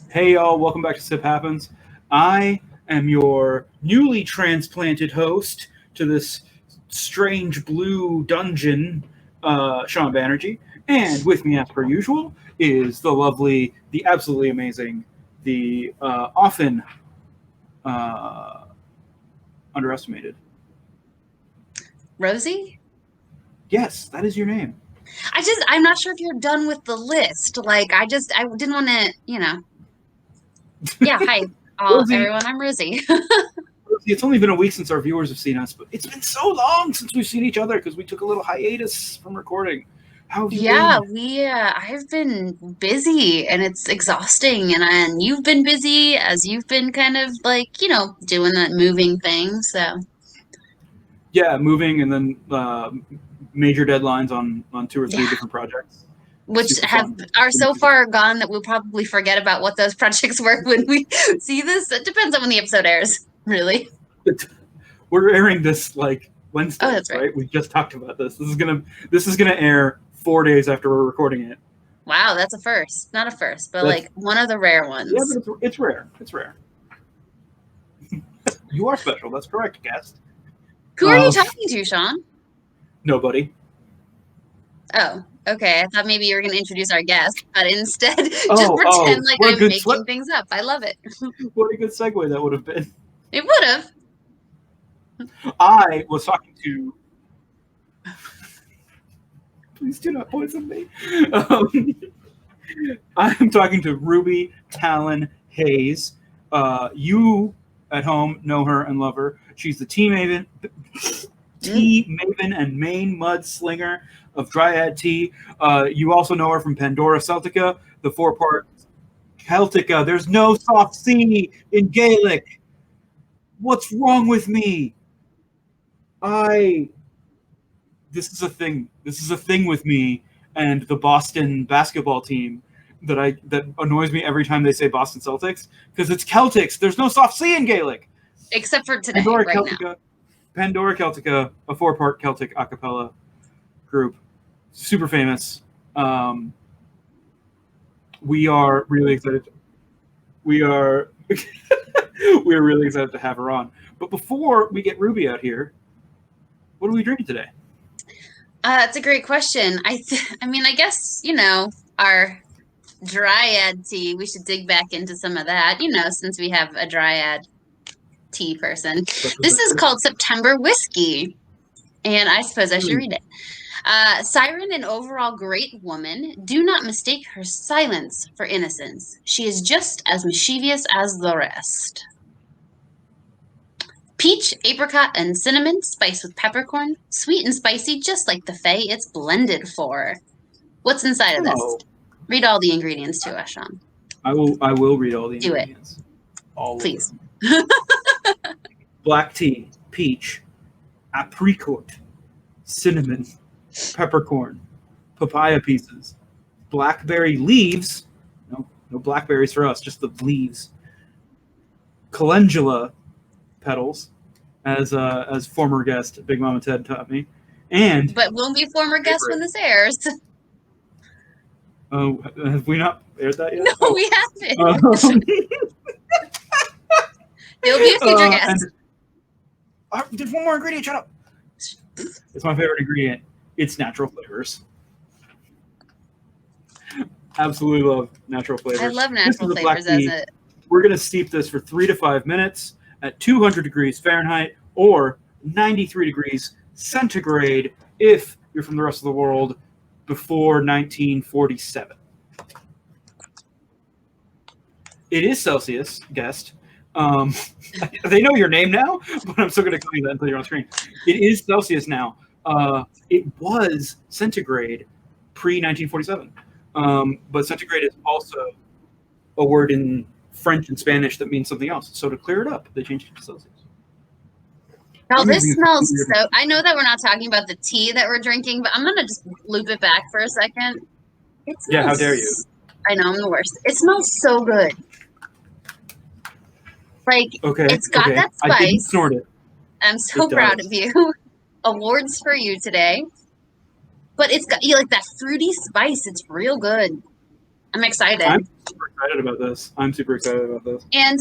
Hey y'all, welcome back to Sip Happens. I am your newly transplanted host to this strange blue dungeon, Sean Banerjee. And with me, as per usual, is the lovely, the absolutely amazing, the often underestimated. Rosie? Yes, that is your name. I'm not sure if you're done with the list. I didn't want to. Yeah, hi, everyone. I'm Rosie. Rosie, it's only been a week since our viewers have seen us, but it's been so long since we've seen each other because we took a little hiatus from recording. How have you Yeah, been? I've been busy and it's exhausting, and you've been busy as you've been kind of like, doing that moving thing. So, Yeah, moving and then major deadlines on two or three yeah, different projects. which Super fun. are so far gone that we'll probably forget about what those projects were when we see this. It depends on when the episode airs, really. We're airing this like Oh, Wednesday, that's right. right? We just talked about this. This is gonna air 4 days after we're recording it. Wow, that's a first. Not a first, but That's like one of the rare Yeah, ones. but it's rare. It's rare. You are special. That's correct, guest. Who are you talking to, Sean? Nobody. Oh, okay. I thought maybe you were going to introduce our guest, but instead just Oh, pretend like what a I'm good making things up. I love it. what a good segue that would have been. It would have. I was talking to. Please do not poison me. I'm talking to Rubiee Talyn Hayes. You at home know her and love her. She's the tea maven and main mudslinger of Dryad tea. You also know her from Pandora Celtica, the 4-part Celtica. There's no soft C in Gaelic. What's wrong with me? This is a thing. This is a thing with me and the Boston basketball team that annoys me every time they say Boston Celtics because it's Celtics. There's no soft C in Gaelic. Except for today, right now. Pandora Celtica, a 4-part Celtic a cappella group, super famous. We are really excited. We are we're really excited to have her on. But before we get Ruby out here, what are we drinking today? It's a great question. I guess, our Dryad tea, we should dig back into some of that, since we have a Dryad tea person. This is called September Whiskey, and I suppose I should read it. Siren, an overall great woman, do not mistake her silence for innocence. She is just as mischievous as the rest. Peach, apricot, and cinnamon, spiced with peppercorn, sweet and spicy, just like the Fae it's blended for. What's inside of this? Read all the ingredients to us, Sean. I will read all the ingredients. Do it. All please. Black tea, peach, apricot, cinnamon, peppercorn, papaya pieces, blackberry leaves. No blackberries for us, just the leaves. Calendula petals, as former guest Big Mama Ted taught me, but we'll be former guests when this airs. Oh, have we not aired that yet? No, we haven't. There'll be a future guest. There's one more ingredient. Shut up. It's my favorite ingredient. It's natural flavors. Absolutely love natural flavors. I love natural flavors as it. We're going to steep this for 3 to 5 minutes at 200 degrees Fahrenheit or 93 degrees centigrade if you're from the rest of the world before 1947. It is Celsius, guest. They know your name now, but I'm still going to tell you that until you're on screen. It is Celsius now. It was centigrade pre-1947. But centigrade is also a word in French and Spanish that means something else. So to clear it up, they changed it to Celsius. Now this smells so. I know that we're not talking about the tea that we're drinking, but I'm gonna just loop it back for a second. Yeah, how dare you? I know, I'm the worst. It smells so good. Like, it's got that spice. I didn't snort it. I'm so proud of you. Awards for you today. But it's got like that fruity spice. It's real good. I'm excited. I'm super excited about this. And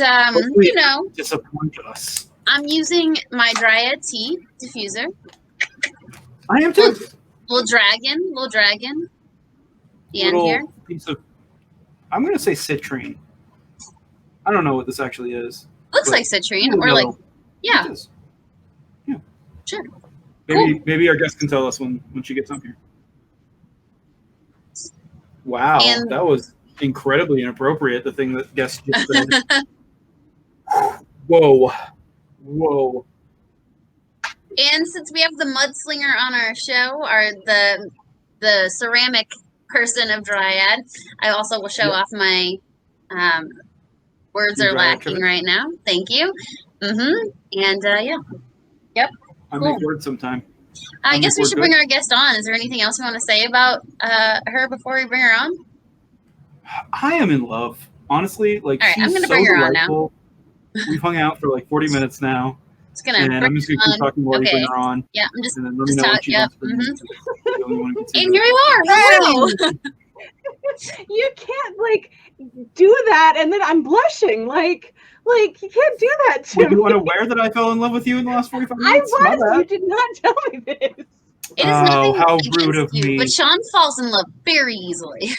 disappoint us. I'm using my Dryad tea diffuser. I am too. Little dragon. The end here. Piece of, I'm gonna say citrine. I don't know what this actually is. Looks like citrine, or like, yeah. Yeah. Sure. Maybe our guest can tell us when she gets up here. Wow, that was incredibly inappropriate, the thing that guest just said. Whoa. Whoa. And since we have the mudslinger on our show, or the ceramic person of Dryad, I also will show off my words Your are Dryad lacking trivet? right now. Thank you. And yeah. Yep. I Cool. make words sometime. I guess we make should word bring our guest on. Is there anything else you want to say about her before we bring her on? I am in love. Honestly, like, All right, I'm she's gonna so bring her on now. delightful. We've hung out for like 40 minutes now. Just gonna And bring I'm just going to keep talking while you bring Okay. her on. Yeah, I'm just And then let me know when she's on screen. The only one who can see And her. here you are. Hello. You can't like do that and then I'm blushing. Like you can't do that to Were me. you unaware that I fell in love with you in the last 45 I minutes? My was. bad. You did not tell me this. It is nothing how against rude of you, me. but Sean falls in love very easily.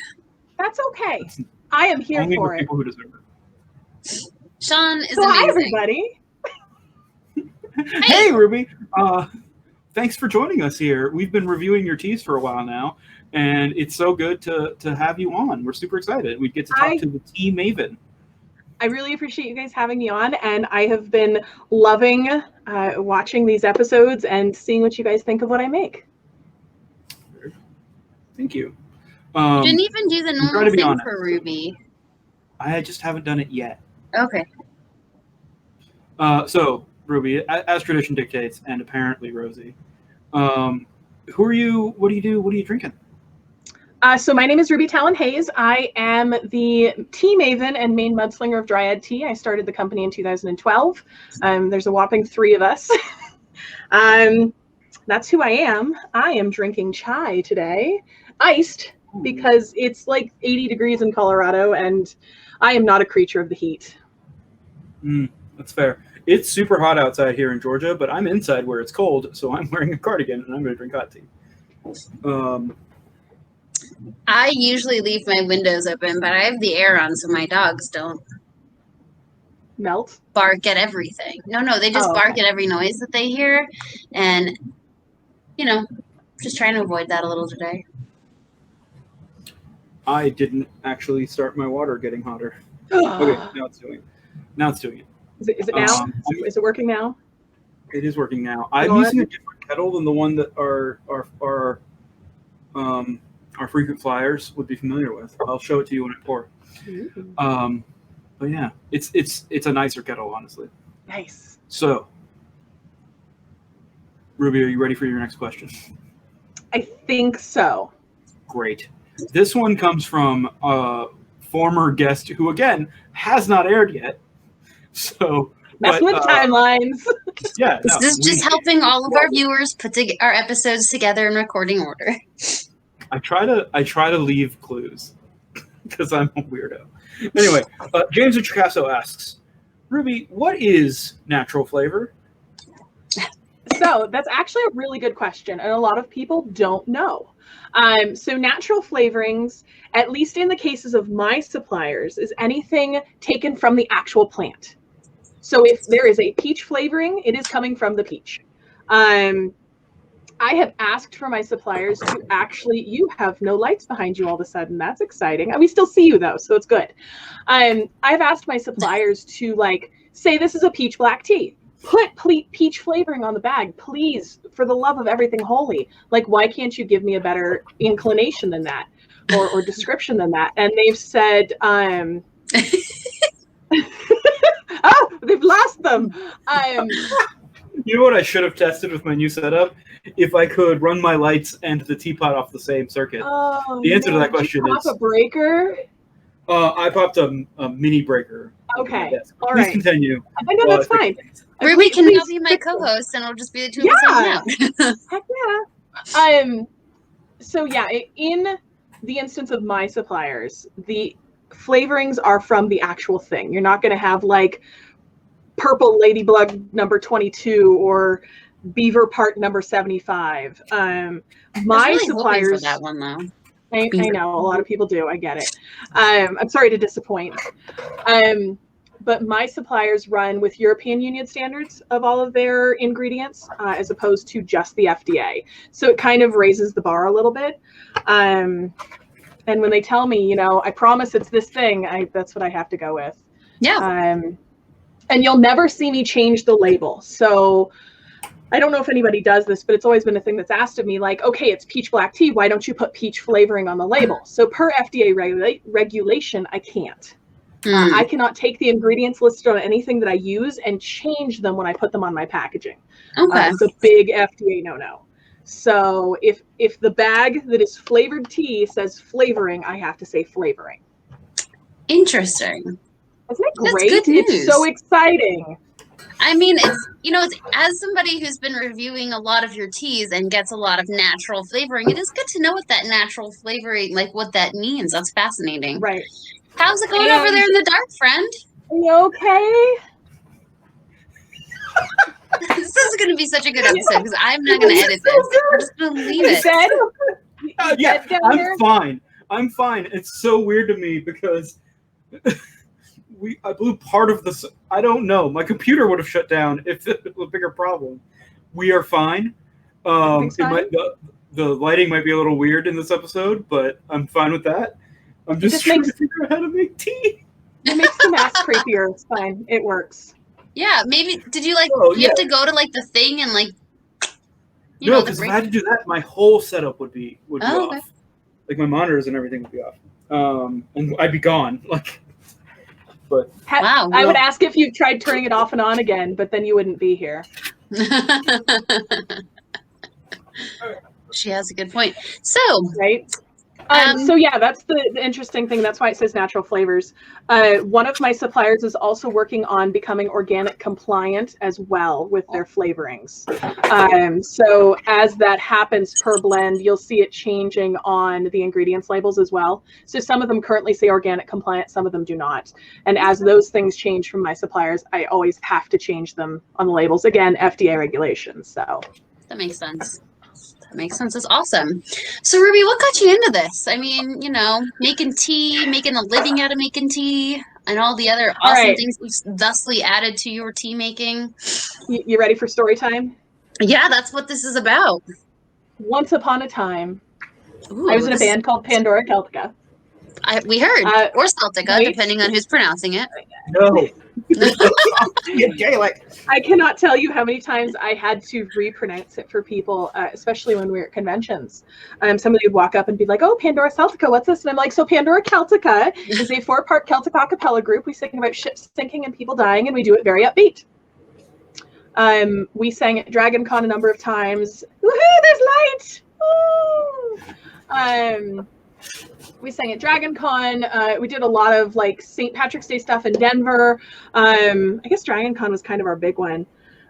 That's okay. I am here Only for with it. people who deserve it. Sean is So amazing. hi everybody. Hey, Ruby. Thanks for joining us here. We've been reviewing your teas for a while now, and it's so good to have you on. We're super excited. We get to talk to the tea maven. I really appreciate you guys having me on, and I have been loving watching these episodes and seeing what you guys think of what I make. Thank you. You didn't even do the normal thing honest. for Ruby. I just haven't done it yet. Okay. So, Ruby, as tradition dictates, and apparently Rosie, who are you? What do you do? What are you drinking? So my name is Rubiee Talyn Hayes. I am the tea maven and main mudslinger of Dryad Tea. I started the company in 2012. There's a whopping 3 of us. That's who I am. I am drinking chai today, iced, because it's like 80 degrees in Colorado, and I am not a creature of the heat. That's fair. It's super hot outside here in Georgia, but I'm inside where it's cold, so I'm wearing a cardigan, and I'm going to drink hot tea. I usually leave my windows open, but I have the air on so my dogs don't Melt? bark at everything. No, they just bark at every noise that they hear, and just trying to avoid that a little today. I didn't actually start my water getting hotter. Okay, now it's doing it. Is it now? Is it working now? It is working now. I'm using a different kettle than the one that our frequent flyers would be familiar with. I'll show it to you when I pour. But yeah, it's a nicer kettle, honestly. Nice. So, Ruby, are you ready for your next question? I think so. Great. This one comes from a former guest who, again, has not aired yet. So, messing with timelines. Yeah, this is just helping all of our viewers put our episodes together in recording order. I try to leave clues because I'm a weirdo. Anyway, James Chicasso asks, Ruby, what is natural flavor? So that's actually a really good question, and a lot of people don't know. So natural flavorings, at least in the cases of my suppliers, is anything taken from the actual plant. So if there is a peach flavoring, it is coming from the peach. I have asked for my suppliers to actually, you have no lights behind you all of a sudden. That's exciting. And we still see you though, so it's good. I've asked my suppliers to say this is a peach black tea. Put peach flavoring on the bag, please, for the love of everything holy. Why can't you give me a better inclination than that or description than that? And they've said, oh, they've lost them. You know what I should have tested with my new setup? If I could run my lights and the teapot off the same circuit. Oh, the answer to that question did you pop a breaker? I popped a mini breaker. Okay. All right. Please continue. I know that's fine. Ruby can now be my co-host, and it'll just be the two of us hanging out. Heck yeah. So yeah, in the instance of my suppliers, the flavorings are from the actual thing. You're not going to have purple ladybug number 22 or beaver part number 75. My really suppliers for that one though. I know a lot of people do. I get it. I'm sorry to disappoint. But my suppliers run with European Union standards of all of their ingredients, as opposed to just the FDA. So it kind of raises the bar a little bit. And when they tell me, I promise it's this thing, that's what I have to go with. Yeah. And you'll never see me change the label. So I don't know if anybody does this, but it's always been a thing that's asked of me, like, okay, it's peach black tea. Why don't you put peach flavoring on the label? So per FDA regulation, I can't. I cannot take the ingredients listed on anything that I use and change them when I put them on my packaging. Okay. It's a big FDA no-no. So if the bag that is flavored tea says flavoring, I have to say flavoring. Interesting. Isn't it That's great? good news. It's so exciting. I mean, it's as somebody who's been reviewing a lot of your teas and gets a lot of natural flavoring, it is good to know what that natural flavoring, like what that means. That's fascinating. Right. How's it going over there in the dark, friend? Are you okay? This is going to be such a good episode because I'm not going to edit this. I'm just going to leave it. Yeah, I'm fine. I'm fine. It's so weird to me because I blew part of this. I don't know. My computer would have shut down if it was a bigger problem. We are fine. The lighting might be a little weird in this episode, but I'm fine with that. I'm just trying to figure out how to make tea. It makes the mask creepier. It's fine. It works. Yeah, maybe. Did you have to go to the thing and no, because if I had to do that, my whole setup would be off. Okay. Like my monitors and everything would be off. And I'd be gone. But wow. I would ask if you tried turning it off and on again, but then you wouldn't be here. She has a good point. So right. So yeah, that's the interesting thing. That's why it says natural flavors. One of my suppliers is also working on becoming organic compliant as well with their flavorings. So as that happens per blend, you'll see it changing on the ingredients labels as well. So some of them currently say organic compliant, some of them do not. And as those things change from my suppliers, I always have to change them on the labels. Again, FDA regulations. So that makes sense. Makes sense. It's awesome. So Ruby, what got you into this? I mean, making tea, making a living out of making tea, and all the other awesome things you've thusly added to your tea making. You ready for story time? Yeah, that's what this is about. Once upon a time, I was in a band called Pandora Celtica. We heard, or Celtica, depending on who's pronouncing it. No. Gaelic. I cannot tell you how many times I had to repronounce it for people, especially when we were at conventions. Somebody would walk up and be like, "Oh, Pandora Celtica, what's this?" And I'm like, "So Pandora Celtica is a 4-part Celtic a cappella group. We sing about ships sinking and people dying, and we do it very upbeat." We sang at Dragon Con a number of times. Woohoo! There's light. Woo! We sang at Dragon Con. We did a lot of St. Patrick's Day stuff in Denver. I guess Dragon Con was kind of our big one.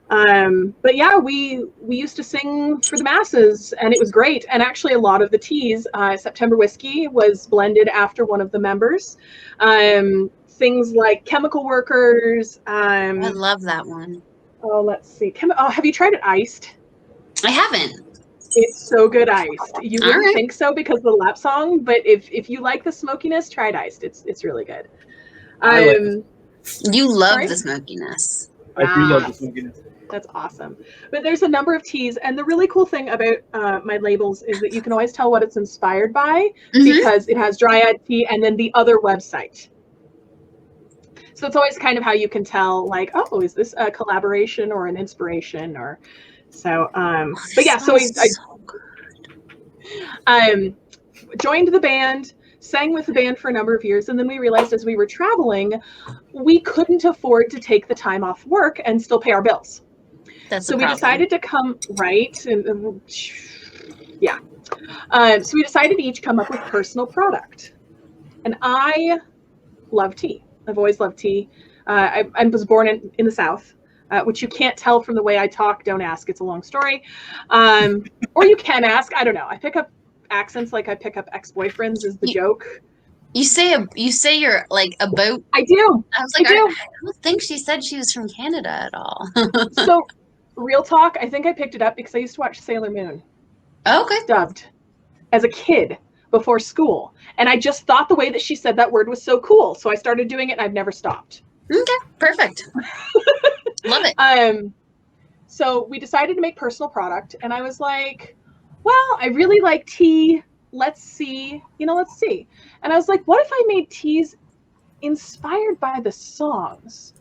But yeah, we used to sing for the masses, and it was great. And actually, a lot of the teas, September Whiskey was blended after one of the members. Things like Chemical Workers. I love that one. Oh, let's see. Have you tried it iced? I haven't. It's so good iced. You wouldn't think so because of the lap song, but if you like the smokiness, try it iced. It's really good. You love the smokiness. I do love the smokiness. That's awesome. But there's a number of teas, and the really cool thing about my labels is that you can always tell what it's inspired by because it has Dryad tea and then the other website. So it's always kind of how you can tell, oh, is this a collaboration or an inspiration or so. But yeah, so I joined the band, sang with the band for a number of years, and then we realized as we were traveling, we couldn't afford to take the time off work and still pay our bills. So we decided to come so we decided to each come up with personal product. And I love tea. I've always loved tea. I was born in the South, which you can't tell from the way I talk. Don't ask. It's a long story. Or you can ask. I don't know. I pick up accents like I pick up ex-boyfriends is the joke. You say you're about. I do. I was like, I don't think she said she was from Canada at all. So, real talk, I think I picked it up because I used to watch Sailor Moon. Okay. Dubbed as a kid before school. And I just thought the way that she said that word was so cool. So I started doing it and I've never stopped. Okay, perfect. Love it. So we decided to make personal product. And I was like, well, I really like tea. let's see. And I was like, what if I made teas inspired by the songs?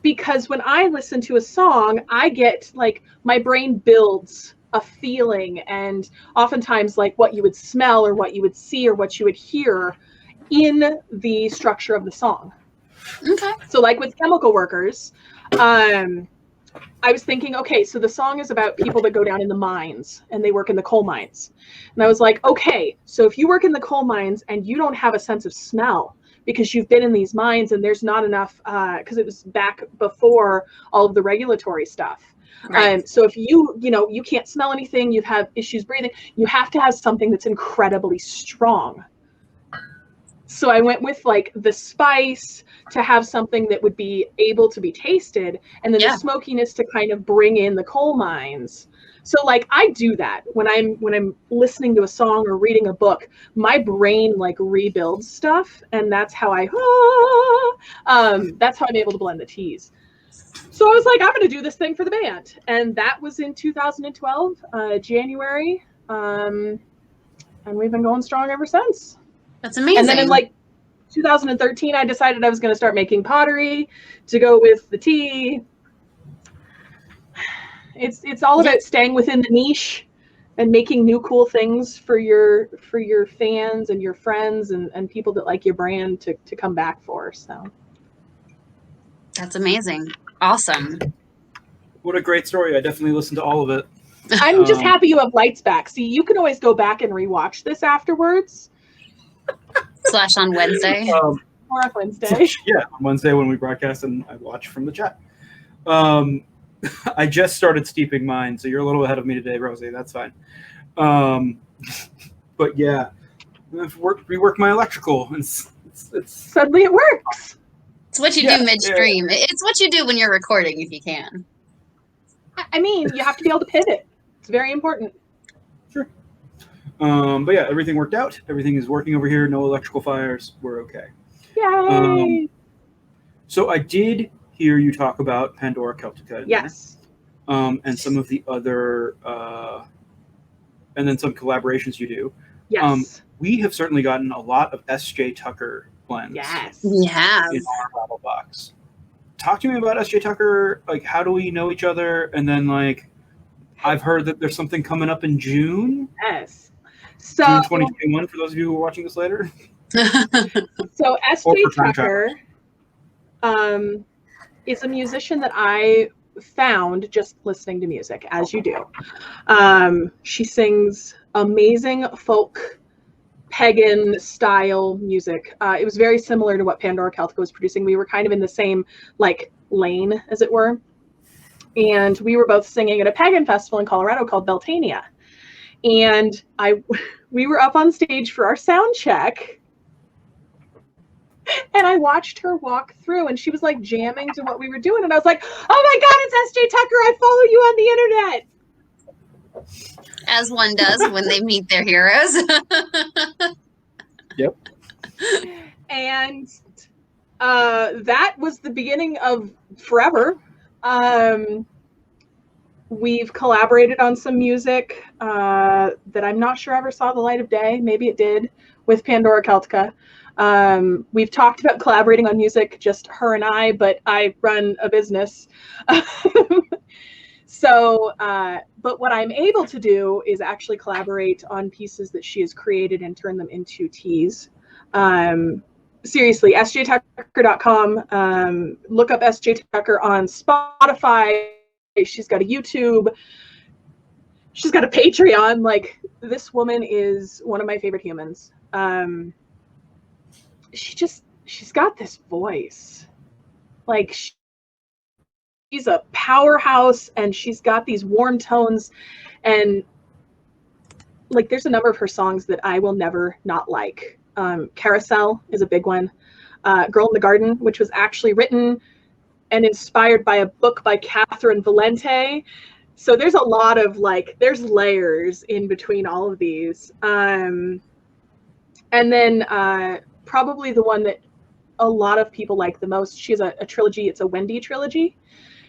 Because when I listen to a song, I get like my brain builds a feeling, and oftentimes like what you would smell or what you would see or what you would hear in the structure of the song. Okay. So like with Chemical Workers, I was thinking, okay, so the song is about people that go down in the mines and they work in the coal mines. And I was like, okay, so if you work in the coal mines and you don't have a sense of smell because you've been in these mines and there's not enough, because it was back before all of the regulatory stuff. Right. So if you can't smell anything, you have issues breathing, you have to have something that's incredibly strong. So I went with like the spice to have something that would be able to be tasted, and then Yeah. the smokiness to kind of bring in the coal mines. So like I do that when I'm listening to a song or reading a book, my brain like rebuilds stuff, and that's how that's how I'm able to blend the teas. So I was like, I'm going to do this thing for the band, and that was in 2012, January, and we've been going strong ever since. That's amazing. And then in like 2013, I decided I was going to start making pottery to go with the tea. It's all about staying within the niche and making new cool things for your fans and your friends and people that like your brand to come back for. So that's amazing. Awesome. What a great story. I definitely listened to all of it. I'm just happy you have lights back. See, you can always go back and rewatch this afterwards. / on Wednesday. Or on Wednesday. Yeah, on Wednesday when we broadcast, and I watch from the chat. I just started steeping mine, so you're a little ahead of me today, Rosie. That's fine. But yeah, I've reworked my electrical. It's Suddenly it works. It's what you do midstream. Yeah. It's what you do when you're recording, if you can. I mean, you have to be able to pivot. It's very important. Sure. But yeah, everything worked out. Everything is working over here. No electrical fires. We're okay. Yay! So I did hear you talk about Pandora Celtica. Yes. And some of the other, and then some collaborations you do. Yes. We have certainly gotten a lot of S.J. Tucker blends. Yes. Yes. In our battle box. Talk to me about S.J. Tucker. Like, how do we know each other? And then, like, I've heard that there's something coming up in June. Yes. So June 2021, for those of you who are watching this later. So S.J. Tucker is a musician that I found just listening to music, as you do. She sings amazing folk, pagan style music. It was very similar to what Pandora Celtica was producing. We were kind of in the same like lane, as it were. And we were both singing at a pagan festival in Colorado called Beltania. And we were up on stage for our sound check. And I watched her walk through, and she was like jamming to what we were doing. And I was like, oh my God, it's S.J. Tucker. I follow you on the internet. As one does when they meet their heroes. Yep. And that was the beginning of forever. We've collaborated on some music that I'm not sure ever saw the light of day. Maybe it did with Pandora Celtica. We've talked about collaborating on music, just her and I, but I run a business. So, but what I'm able to do is actually collaborate on pieces that she has created and turn them into teas. Seriously, sjtucker.com. Look up SJ Tucker on Spotify. She's got a YouTube. She's got a Patreon. Like, this woman is one of my favorite humans. She's got this voice. Like, she's a powerhouse, and she's got these warm tones, and like there's a number of her songs that I will never not like. Carousel is a big one. Girl in the Garden, which was actually written and inspired by a book by Catherine Valente. So there's a lot of like, there's layers in between all of these. And then probably the one that a lot of people like the most, she has a trilogy. It's a Wendy trilogy.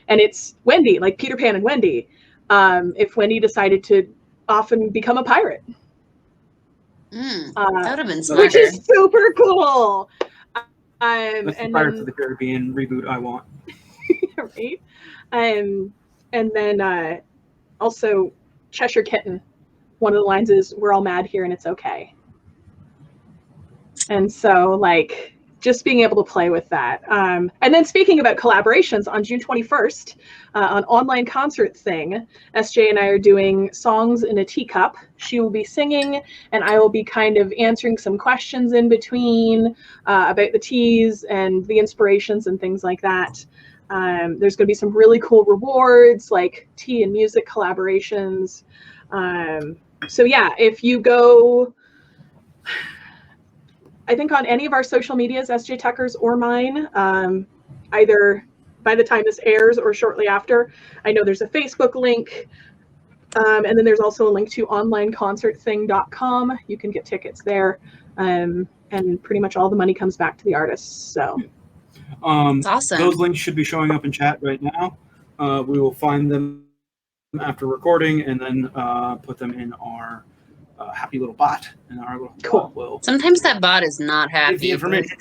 And it's Wendy, like Peter Pan and Wendy, if Wendy decided to often become a pirate. That would have been smarter. which is super cool. That's the And Pirates then, of the Caribbean reboot I want. right? And then also Cheshire Kitten. One of the lines is, "We're all mad here and it's okay." And so, like, just being able to play with that. And then speaking about collaborations, on June 21st, an online concert thing, SJ and I are doing Songs in a Teacup. She will be singing, and I will be kind of answering some questions in between about the teas and the inspirations and things like that. There's going to be some really cool rewards, like tea and music collaborations. So yeah, if you go, I think on any of our social medias, SJ Tucker's or mine, either by the time this airs or shortly after, I know there's a Facebook link. And then there's also a link to onlineconcertthing.com. You can get tickets there. And pretty much all the money comes back to the artists. So That's awesome. Those links should be showing up in chat right now. We will find them after recording and then put them in our happy little bot, and our little bot will Sometimes that bot is not give happy. the information.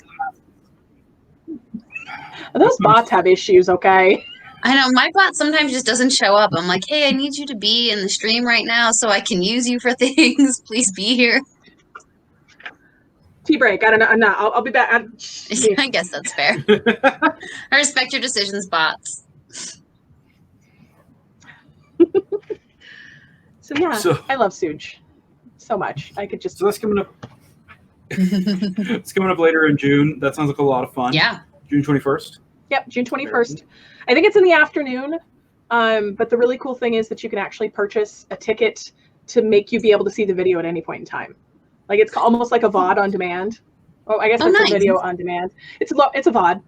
those bots have issues, okay? I know my bot sometimes just doesn't show up. I'm like, hey, I need you to be in the stream right now so I can use you for things. Please be here. Tea break. I don't know. No, I'll be back. I guess that's fair. I respect your decisions, bots. So I love Suge so much. I could just. So that's coming up. It's coming up later in June. That sounds like a lot of fun. Yeah. June 21st. Yep, June 21st. I think it's in the afternoon. But the really cool thing is that you can actually purchase a ticket to make you be able to see the video at any point in time. Like, it's almost like a VOD on demand. Oh, I guess it's nice. a video on demand. It's a VOD.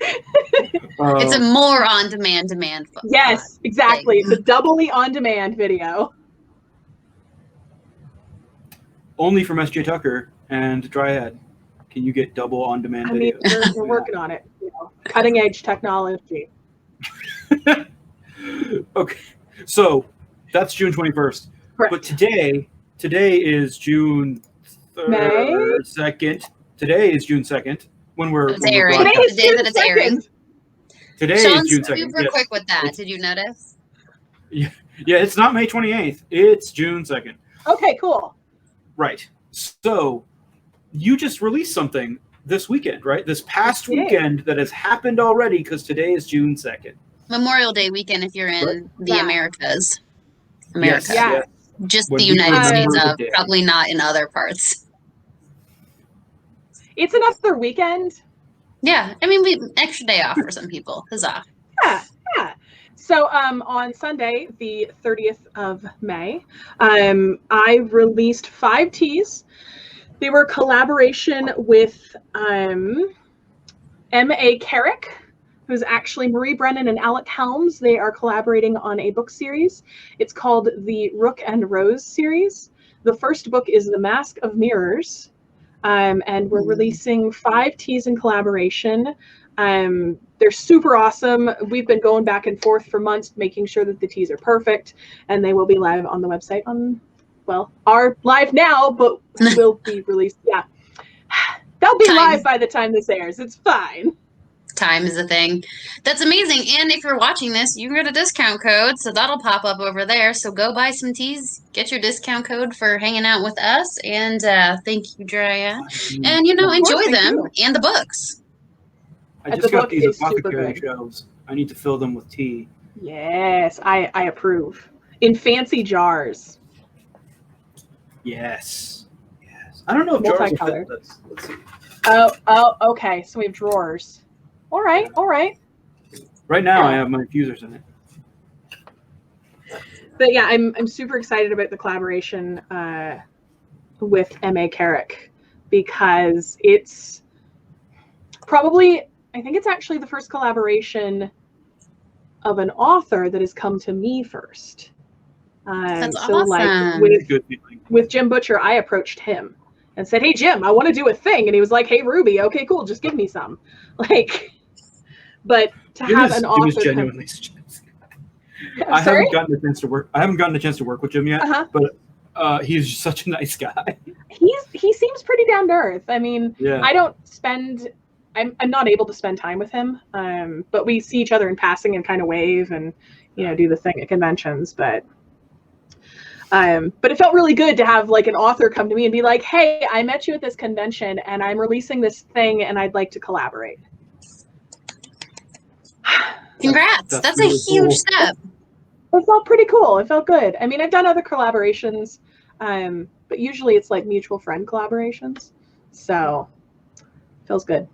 It's a more on-demand Yes, exactly. It's a doubly on-demand video. Only from SJ Tucker and Dryad can you get double on-demand videos. We're working on it. You know, cutting-edge technology. Okay, so that's June 21st. Correct. But today is June 2nd. Today is June 2nd. When we're airing. Today is the day June that it's 2nd. airing. Today Sean's is June 2nd. super quick with that. Did you notice? Yeah, it's not May 28th. It's June 2nd. Okay, cool. Right. So you just released something this weekend, right? This past weekend that has happened already because today is June 2nd. Memorial Day weekend if you're in the Americas. Yes. Yeah. Just When the we United remember States the of, day. probably not in other parts. It's another weekend. Yeah, I mean, we extra day off for some people. Huzzah. Yeah. So on Sunday, the 30th of May, I released 5 teas. They were a collaboration with M.A. Carrick, who's actually Marie Brennan and Alec Helms. They are collaborating on a book series. It's called the Rook and Rose series. The first book is The Mask of Mirrors. And we're releasing 5 teas in collaboration. They're super awesome. We've been going back and forth for months, making sure that the teas are perfect, and they will be live on the website are live now, but will be released. Yeah. They'll be live by the time this airs. It's fine. Time is a thing. That's amazing. And if you're watching this, you can get a discount code, so that'll pop up over there. So go buy some teas, get your discount code for hanging out with us, and thank you, Dryad. And, enjoy them and the books. I just got these apothecary shelves. I need to fill them with tea. Yes, I approve. In fancy jars. Yes. I don't know if jars will fit this. Let's see. Oh, okay. So we have drawers. All right. Right now, I have my infusers in it. But yeah, I'm super excited about the collaboration with M.A. Carrick because it's probably, I think it's actually the first collaboration of an author that has come to me first. That's so awesome. Like with Jim Butcher, I approached him and said, "Hey Jim, I want to do a thing," and he was like, "Hey Ruby, okay, cool, just give me some." But to have an author, genuinely. I haven't gotten a chance to work. I haven't gotten a chance to work with Jim yet, but He's just such a nice guy. He seems pretty down to earth. I mean, Yeah. I'm not able to spend time with him, but we see each other in passing and kind of wave and do the thing at conventions. But it felt really good to have like an author come to me and be like, "Hey, I met you at this convention and I'm releasing this thing and I'd like to collaborate." Congrats! That's really a huge cool. step. It felt pretty cool. It felt good. I mean, I've done other collaborations, but usually it's like mutual friend collaborations, so feels good.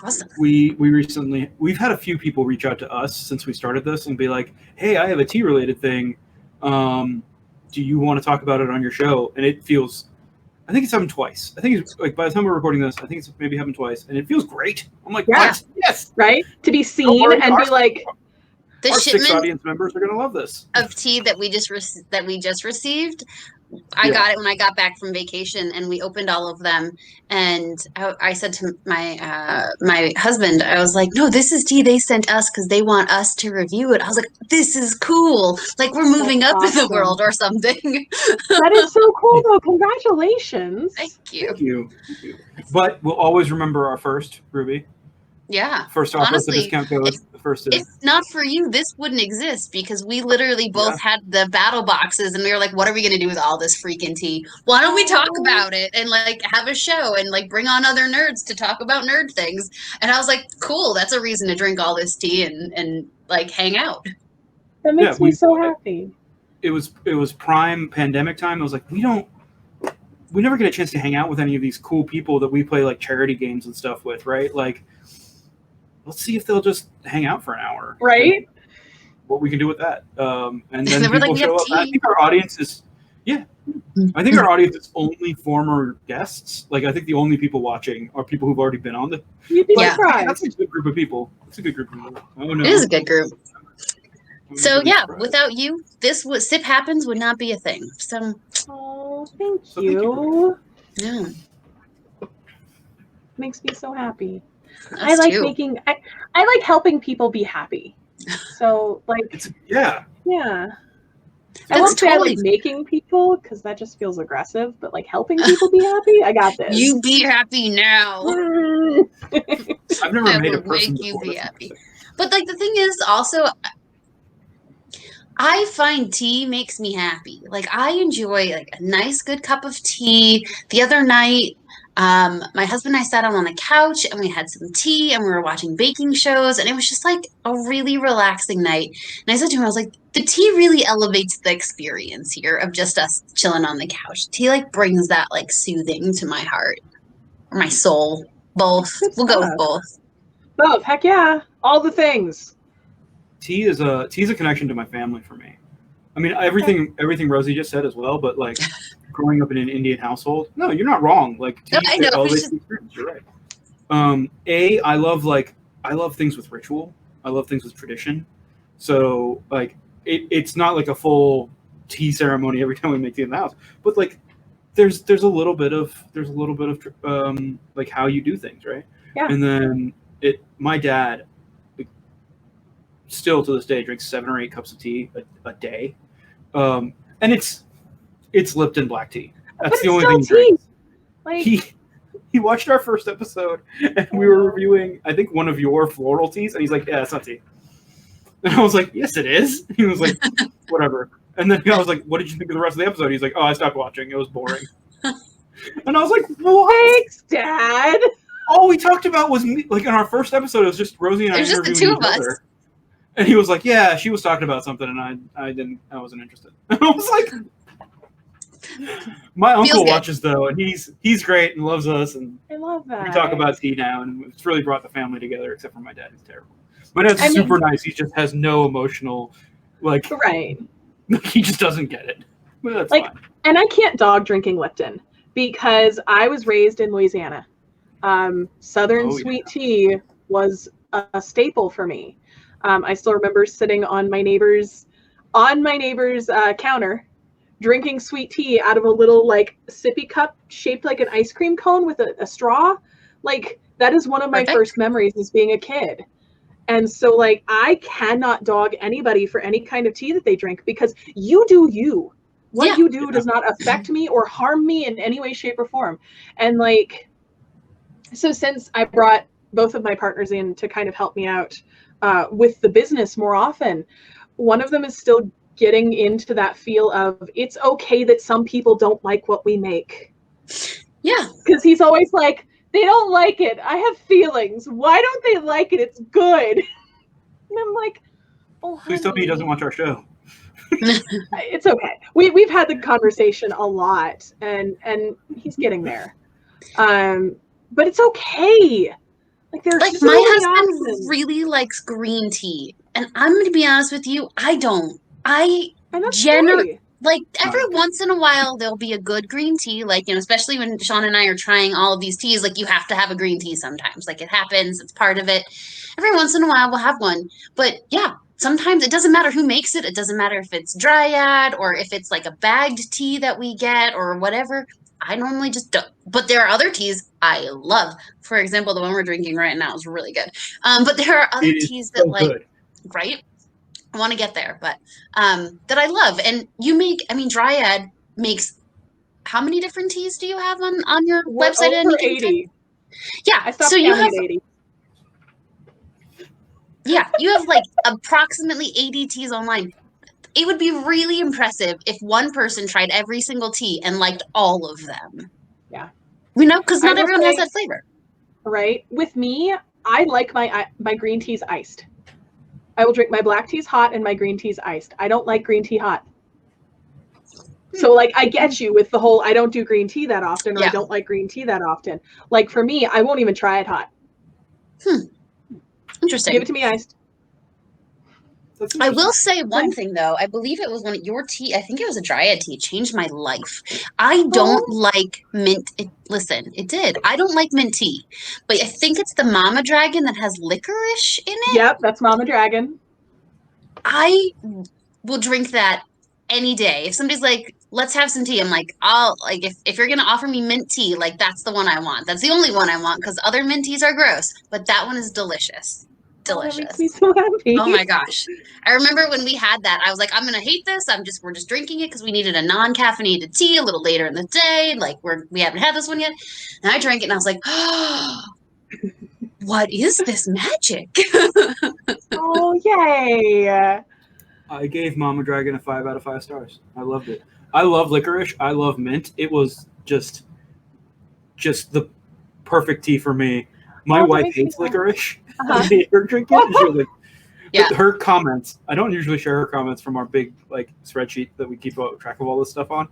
Awesome. We've had a few people reach out to us since we started this and be like, "Hey, I have a tea related thing. Do you want to talk about it on your show?" And it feels, I think it's happened twice. I think it's like by the time we're recording this, I think it's maybe happened twice, and it feels great. I'm like, Yeah. what? Yes, Right? To be seen and be like, The our 6 shipment audience members are gonna love this. of tea that we just received, I got it when I got back from vacation, and we opened all of them. And I said to my husband, I was like, "No, this is tea they sent us because they want us to review it." I was like, "This is cool. Like we're moving That's up in the awesome. world or something." that is so cool though. Congratulations. Thank you. Thank you. But we'll always remember our first, Ruby. Yeah. First offer, Honestly, the discount code. The first if not for you, this wouldn't exist because we literally both had the battle boxes and we were like, what are we going to do with all this freaking tea? Why don't we talk about it and like have a show and like bring on other nerds to talk about nerd things? And I was like, cool, that's a reason to drink all this tea and like hang out. That makes me so happy. It was prime pandemic time. I was like, we never get a chance to hang out with any of these cool people that we play like charity games and stuff with, right? Like, let's see if they'll just hang out for an hour. Right? What we can do with that. And then They were people like, "We show have up. I tea." think our audience is, I think our audience is only former guests. Like, I think the only people watching are people who've already been on the. You'd be Yeah. surprised. That's a good group of people. It's a good group of people. Oh, no. It is a good group. I'm So really yeah, surprised. without you, Sip Happens would not be a thing. So Oh, thank So thank you. yeah, Makes me so happy. us I like too. I like helping people be happy. So like Yeah. I That's won't say I totally like making people because that just feels aggressive, but like helping people be happy, I got this. You be happy now. I've never I made a will person make you before. be That's happy. interesting. But like the thing is also I find tea makes me happy. Like I enjoy like a nice good cup of tea. The other night, my husband and I sat on the couch and we had some tea and we were watching baking shows and it was just like a really relaxing night. And I said to him, I was like, the tea really elevates the experience here of just us chilling on the couch. Tea like brings that like soothing to my heart or my soul. Both. Good We'll go with stuff. both. Both, heck yeah. All the things. Tea is a connection to my family for me. I mean, everything Rosie just said as well, but like growing up in an Indian household, no, you're not wrong. Like tea No, I know, elevates it's just- the experience. You're right. I love things with ritual. I love things with tradition. So like it's not like a full tea ceremony every time we make tea in the house, but like there's a little bit of like how you do things, right? Yeah. And then my dad still to this day drinks 7 or 8 cups of tea a day, and it's Lipton black tea. That's But the it's only still thing he drinks. Like He watched our first episode and we were reviewing I think one of your floral teas and he's like, yeah, it's not tea. And I was like, yes it is. He was like, whatever. And then I was like, what did you think of the rest of the episode? He's like, oh, I stopped watching, it was boring. And I was like, what? thanks, Dad. All we talked about was me. Like in our first episode, it was just Rosie and I It was just the interviewing two each of us. other. And he was like, yeah, she was talking about something and I wasn't interested. And I was like, my uncle good. watches though, and he's great and loves us, and I love that. we talk about tea now, and it's really brought the family together, except for my dad, who's terrible. My dad's I mean- super nice. He just has no emotional, like, Right. he just doesn't get it. But that's Like- fine. And I can't dog drinking Lipton because I was raised in Louisiana. Southern Oh, yeah. sweet tea was a staple for me. I still remember sitting on my neighbor's counter, drinking sweet tea out of a little like sippy cup shaped like an ice cream cone with a straw. Like that is one of my Perfect. first memories as being a kid. And so like I cannot dog anybody for any kind of tea that they drink because you do you. What you do does not affect me or harm me in any way, shape, or form. And like, so since I brought both of my partners in to kind of help me out with the business more often, one of them is still getting into that feel of it's okay that some people don't like what we make. Yeah. Because he's always like, they don't like it. I have feelings. Why don't they like it? It's good. And I'm like, oh, Please tell me he doesn't watch our show. It's okay. We've had the conversation a lot, and he's getting there. But it's okay. Like there's like so my many husband options. really likes green tea, and I'm going to be honest with you, I don't. And that's Generally, okay. like every Okay. once in a while there'll be a good green tea, like, you know, especially when Sean and I are trying all of these teas, like you have to have a green tea sometimes, like it happens, it's part of it. Every once in a while we'll have one, but yeah, sometimes it doesn't matter who makes it doesn't matter if it's dryad or if it's like a bagged tea that we get or whatever. I normally just don't, but there are other teas I love. For example, the one we're drinking right now is really good. But there are other It is teas that so like, good. right? I want to get there, but that I love. And you make, I mean, Dryad makes, how many different teas do you have on your We're website at any over given time? 80. Yeah. I stopped So you counting have, at 80. yeah, you have like approximately 80 teas online. It would be really impressive if one person tried every single tea and liked all of them. Yeah. You know, because I not will everyone has say- that flavor. Right? With me, I like my green teas iced. I will drink my black teas hot and my green teas iced. I don't like green tea hot. So like I get you with the whole I don't do green tea that often or I Yeah. don't like green tea that often. Like for me, I won't even try it hot. Interesting. Give it to me iced. That's I will interesting. say one thing though. I believe it was one of your tea. I think it was a dryad tea. Changed my life. I don't like mint. Listen, it did. I don't like mint tea, but I think it's the Mama Dragon that has licorice in it. Yep, that's Mama Dragon. I will drink that any day. If somebody's like, "Let's have some tea," I'm like, "I'll like if you're gonna offer me mint tea, like that's the one I want. That's the only one I want because other mint teas are gross, but that one is delicious." Oh, that Delicious. makes me so happy. Oh my gosh. I remember when we had that, I was like, I'm gonna hate this. We're just drinking it because we needed a non-caffeinated tea a little later in the day. Like we haven't had this one yet. And I drank it and I was like, oh, what is this magic? Oh, yay. I gave Mama Dragon a 5 out of 5 stars. I loved it. I love licorice. I love mint. It was just the perfect tea for me. My Oh, that wife makes me hates so happy. licorice. Uh-huh. I made her drink it. And she was like, Yeah. her comments. I don't usually share her comments from our big like spreadsheet that we keep track of all this stuff on.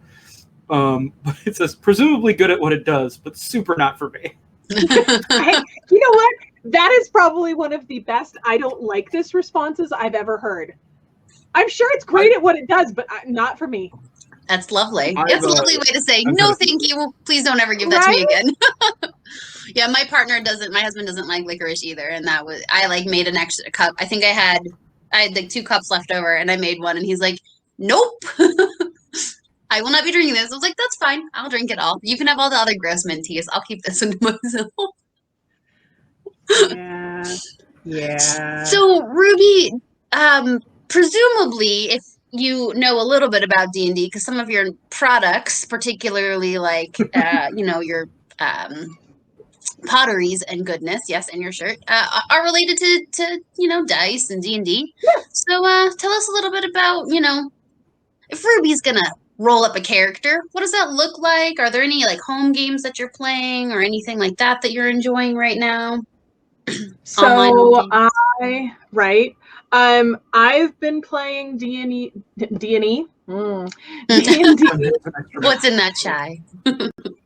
But it says presumably good at what it does, but super not for me. Hey, you know what? That is probably one of the best I don't like this responses I've ever heard. I'm sure it's great at what it does, but not for me. That's lovely. I've, It's a lovely way to say, I've no, had a few thank of you. Please don't ever give that to me again. Yeah, my husband doesn't like licorice either. And I like made an extra cup. I think I had like 2 cups left over and I made one and he's like, nope, I will not be drinking this. I was like, that's fine. I'll drink it all. You can have all the other gross mint teas. I'll keep this one to myself. Yeah. Yeah. So Ruby, presumably if you know a little bit about D&D, because some of your products, particularly like, your potteries and goodness, yes, and your shirt, are related to dice and D&D. Yeah. So tell us a little bit about, if Ruby's gonna roll up a character, what does that look like? Are there any like home games that you're playing or anything like that you're enjoying right now? Online home games. I've been playing D&E. D&D. What's in that chai?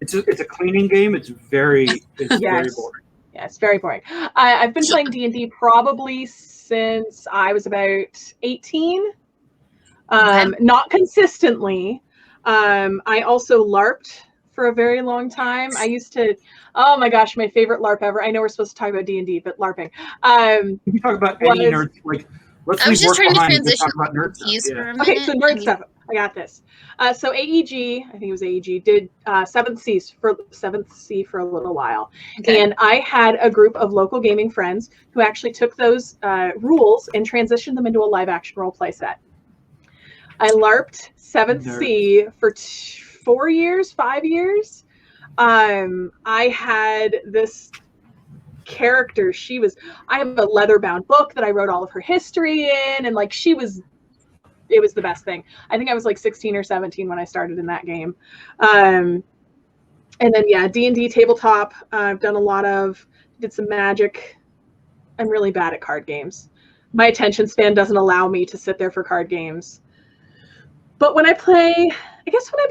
It's a cleaning game. It's very very boring. Yeah, it's very boring. I've been playing D&D probably since I was about 18. Not consistently. I also LARPed for a very long time. I used to, oh my gosh, my favorite LARP ever. I know we're supposed to talk about D&D, but LARPing. Can you talk about any nerds? Like, let's I was leave just work trying to behind and transition talk about nerd stuff. keys for a minute. Okay, so nerd stuff. I got this. So AEG, I think it was AEG, did 7th C for a little while. Okay. And I had a group of local gaming friends who actually took those rules and transitioned them into a live action role play set. I LARPed 7th C for 4 years, 5 years. I had this character. I have a leather bound book that I wrote all of her history in, and like it was the best thing. I think I was like 16 or 17 when I started in that game. And then D&D tabletop. I've done did some Magic. I'm really bad at card games. My attention span doesn't allow me to sit there for card games. But when I play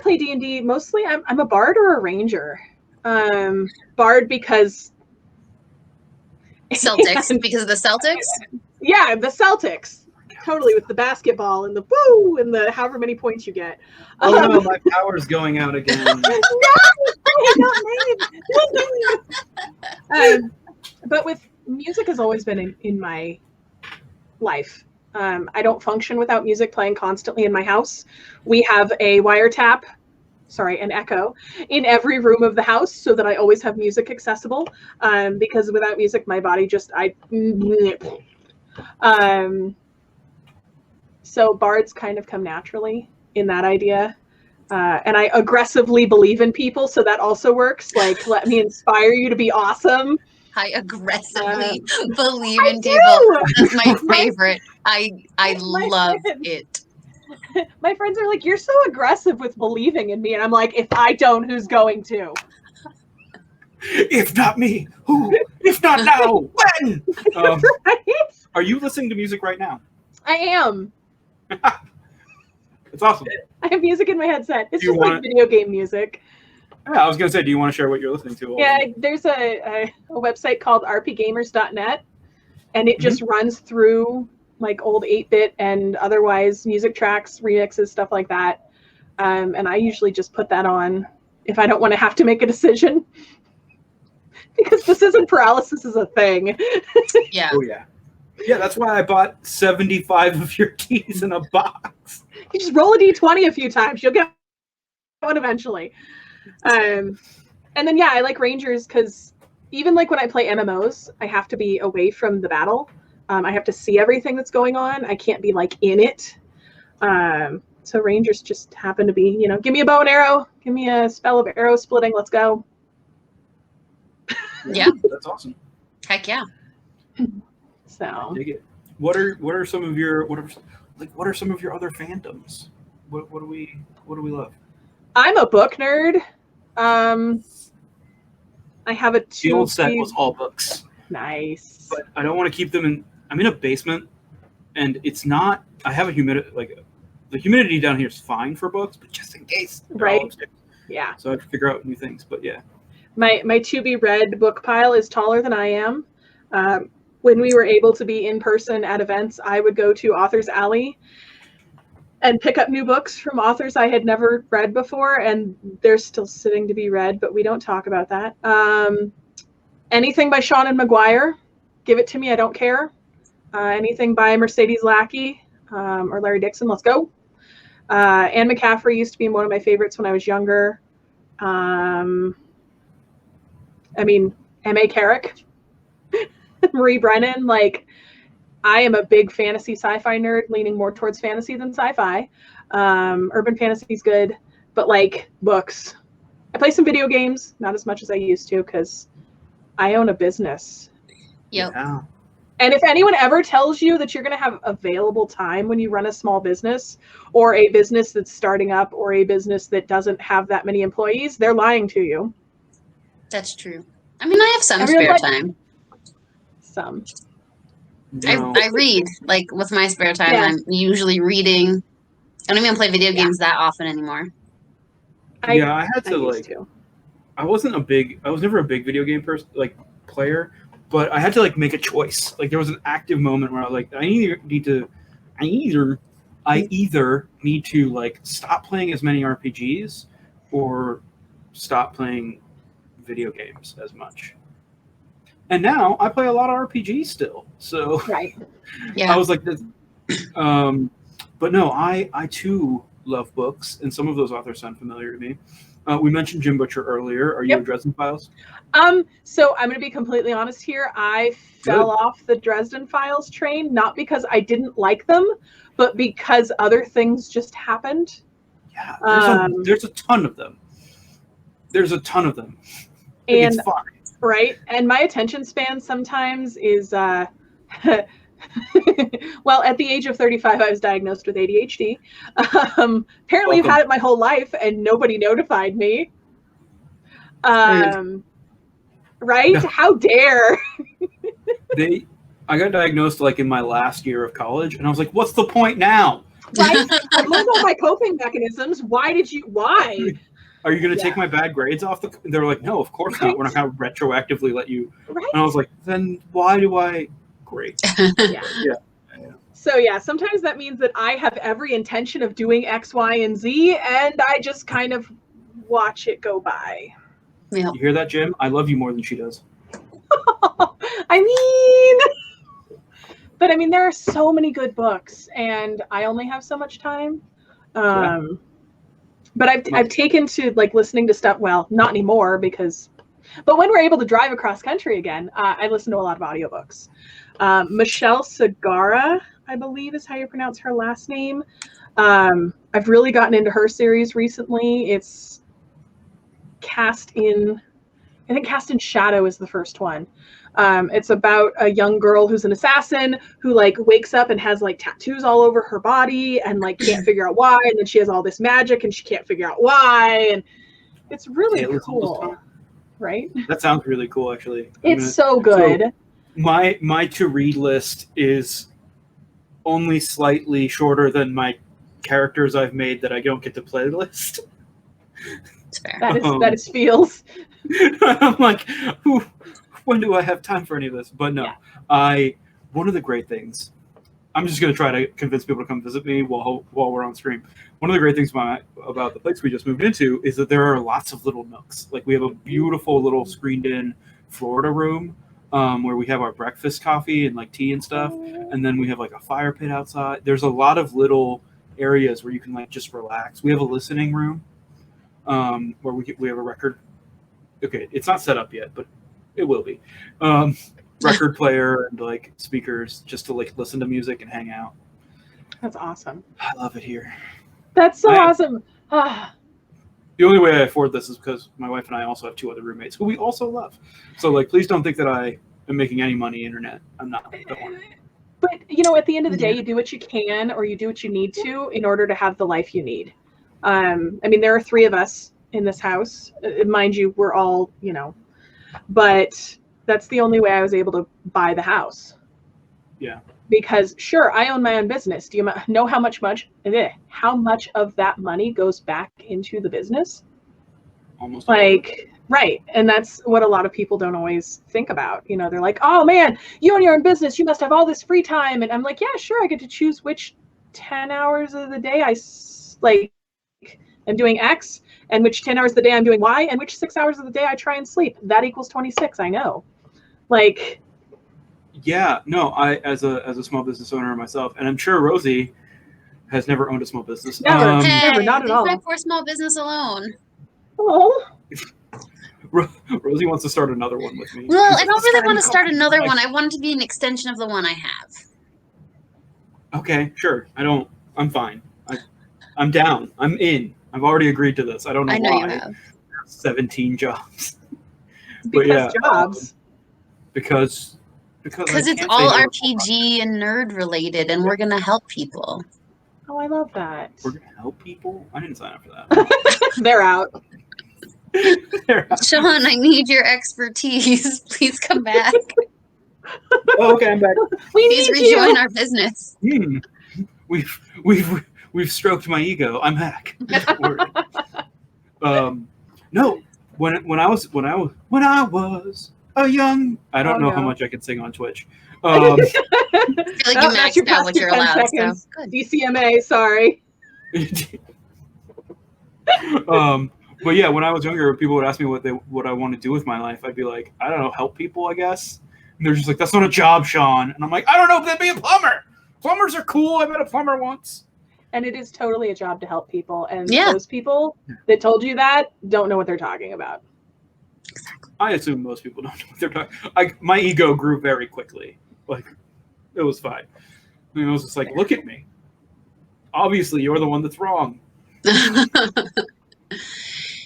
D&D, mostly I'm a bard or a ranger. Bard because Celtics, because of the Celtics? Yeah, the Celtics. Totally, with the basketball and the woo and the however many points you get. Oh no, my power's going out again. But with music has always been in my life. I don't function without music playing constantly in my house. We have a an echo in every room of the house so that I always have music accessible. Because without music, my body so bards kind of come naturally in that idea. And I aggressively believe in people, so that also works. Like, let me inspire you to be awesome. I aggressively believe in people. That's my favorite. I love it. My friends are like, you're so aggressive with believing in me. And I'm like, if I don't, who's going to? If not me, who? If not now, when? Right? Are you listening to music right now? I am. It's awesome. I have music in my headset. It's just like video game music. Yeah, I was going to say, do you want to share what you're listening to? Yeah, there's a website called rpgamers.net, and it just runs through like old 8-bit and otherwise music tracks, remixes, stuff like that. And I usually just put that on if I don't want to have to make a decision. Because decision paralysis is a thing. Yeah. Oh, yeah. Yeah, that's why I bought 75 of your keys in a box. You just roll a d20 a few times. You'll get one eventually. And then, I like Rangers because even like when I play MMOs, I have to be away from the battle. I have to see everything that's going on. I can't be like in it. So Rangers just happen to be, give me a bow and arrow. Give me a spell of arrow splitting. Let's go. Yeah. That's awesome. Heck yeah. So I dig it. What are some of your what are some of your other fandoms? What do we love? I'm a book nerd. I have a The old set was all books. Nice. But I don't want to keep them I'm in a basement, and it's not. I have the humidity down here is fine for books, but just in case, right? Yeah. So I have to figure out new things. But yeah. My to be read book pile is taller than I am. When we were able to be in person at events, I would go to Author's Alley and pick up new books from authors I had never read before, and they're still sitting to be read, but we don't talk about that. Anything by Sean and Maguire, give it to me, I don't care. Anything by Mercedes Lackey or Larry Dixon, let's go. Anne McCaffrey used to be one of my favorites when I was younger. M.A. Carrick, Marie Brennan, like, I am a big fantasy sci-fi nerd, leaning more towards fantasy than sci-fi. Urban fantasy is good, but like books. I play some video games, not as much as I used to because I own a business. Yep. Yeah. And if anyone ever tells you that you're going to have available time when you run a small business or a business that's starting up or a business that doesn't have that many employees, they're lying to you. That's true. I mean, I have some spare time. Some. No. I read, like, with my spare time. Yeah. I'm usually reading. I don't even play video games that often anymore. I had to I was never a big video game player, but I had to make a choice. Like, there was an active moment where I was like, I either need to stop playing as many RPGs or stop playing video games as much. And now I play a lot of RPGs still. So right. Yeah. I was like this. But no, I too love books, and some of those authors sound familiar to me. We mentioned Jim Butcher earlier. Are you Yep. a Dresden Files? So I'm going to be completely honest here. I fell off the Dresden Files train, not because I didn't like them, but because other things just happened. Yeah, there's a ton of them. There's a ton of them. And it's fine. Right. And my attention span sometimes is, well, at the age of 35, I was diagnosed with ADHD. Apparently, I've had it my whole life and nobody notified me. Right? How dare? I got diagnosed like in my last year of college, and I was like, what's the point now? Right? I learned all my coping mechanisms. Why? Are you going to take my bad grades off? They were like, no, of course not. We're not going to retroactively let you. Right. And I was like, then why do I? Great. Yeah. So sometimes that means that I have every intention of doing X, Y, and Z, and I just kind of watch it go by. Yeah. You hear that, Jim? I love you more than she does. But there are so many good books, and I only have so much time. But I've taken to like listening to stuff. Well, not anymore but when we're able to drive across country again, I listen to a lot of audiobooks. Michelle Segara, I believe is how you pronounce her last name. I've really gotten into her series recently. It's Cast in Shadow is the first one. It's about a young girl who's an assassin who like wakes up and has like tattoos all over her body and like can't figure out why, and then she has all this magic and she can't figure out why, and it's really cool. Right? That sounds really cool, actually. It's so good. So my to-read list is only slightly shorter than my characters I've made that I don't get to play list. That is feels. I'm like, when do I have time for any of this? But no, one of the great things, I'm just going to try to convince people to come visit me while we're on stream. One of the great things about the place we just moved into is that there are lots of little nooks. Like we have a beautiful little screened-in Florida room where we have our breakfast coffee and like tea and stuff, and then we have like a fire pit outside. There's a lot of little areas where you can like just relax. We have a listening room where we have a record. Okay, it's not set up yet, but it will be. Record player and like speakers just to like listen to music and hang out. That's awesome. I love it here. That's so awesome. The only way I afford this is because my wife and I also have 2 other roommates who we also love. So like, please don't think that I am making any money internet. I'm not. But at the end of the day, you do what you can or you do what you need to in order to have the life you need. There are 3 of us in this house. Mind you, we're all, but that's the only way I was able to buy the house. Yeah. Because sure, I own my own business. Do you know how much of that money goes back into the business? Almost. Right. And that's what a lot of people don't always think about. They're like, oh man, you own your own business. You must have all this free time. And I'm like, yeah, sure. I get to choose which 10 hours of the day I'm doing X, and which 10 hours of the day I'm doing Y, and which 6 hours of the day I try and sleep. That equals 26. I know. Yeah, no, I as a small business owner myself, and I'm sure Rosie has never owned a small business. Never, not at all. My poor small business alone. Oh. Rosie wants to start another one with me. Well, I don't really want to start another one. I want it to be an extension of the one I have. Okay, sure. I'm fine. I'm down. I'm in. I've already agreed to this. I don't know why. You have. 17 jobs. Because jobs. Because it's all RPG and nerd related, and we're gonna help people. Oh, I love that. We're gonna help people? I didn't sign up for that. They're out. Sean, I need your expertise. Please come back. Oh, okay, I'm back. Please rejoin our business. We've stroked my ego. I'm back. No, when I was a young, I don't know how much I can sing on Twitch. I feel like you maxed out what you're allowed. So. Good. DCMA, sorry. But yeah, when I was younger, people would ask me what I want to do with my life. I'd be like, I don't know, help people, I guess. And they're just like, that's not a job, Sean. And I'm like, I don't know, then be a plumber. Plumbers are cool. I met a plumber once. And it is totally a job to help people. And Yeah. those people that told you that don't know what they're talking about. I assume most people don't know what they're talking. My ego grew very quickly. Like, it was fine. And I was just like, look at me. Obviously, you're the one that's wrong.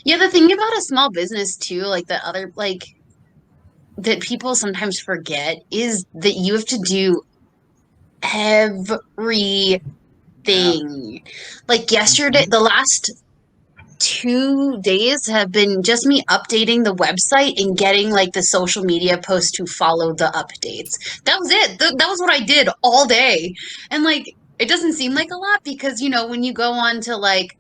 Yeah, the thing about a small business too, like the other, like that people sometimes forget is that you have to do everything. Like yesterday, the last 2 days have been just me updating the website and getting like the social media posts to follow the updates. That was it. That was what I did all day. And like, it doesn't seem like a lot because, when you go on to like,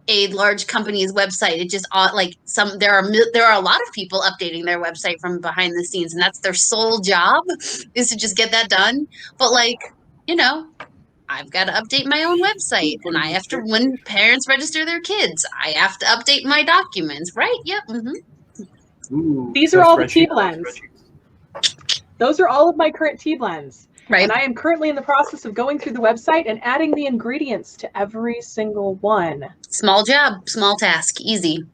a large company's website, it just like there are a lot of people updating their website from behind the scenes, and that's their sole job is to just get that done. But like, I've got to update my own website, and I have to, when parents register their kids, I have to update my documents, right? Yep. Ooh, These are all the tea blends. Those are all of my current tea blends. Right. And I am currently in the process of going through the website and adding the ingredients to every single one. Small job, small task, easy.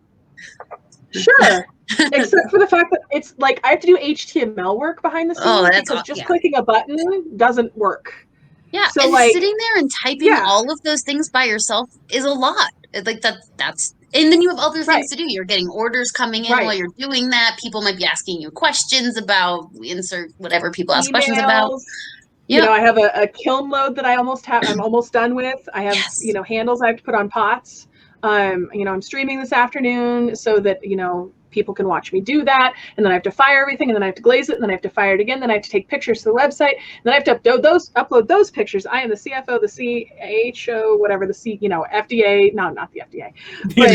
Sure. Except for the fact that it's like I have to do HTML work behind the scenes because just clicking a button doesn't work. Yeah, so and like, sitting there and typing all of those things by yourself is a lot. Like that's and then you have other things to do. You're getting orders coming in while you're doing that. People might be asking you questions about insert whatever people ask questions about. Yep. I have a kiln load that I'm almost done with. I have, handles I have to put on pots. I'm streaming this afternoon so that, people can watch me do that. And then I have to fire everything, and then I have to glaze it, and then I have to fire it again. Then I have to take pictures to the website. And then I have to upload those pictures. I am the CFO, the CHO, whatever, the FDA. No, not the FDA. But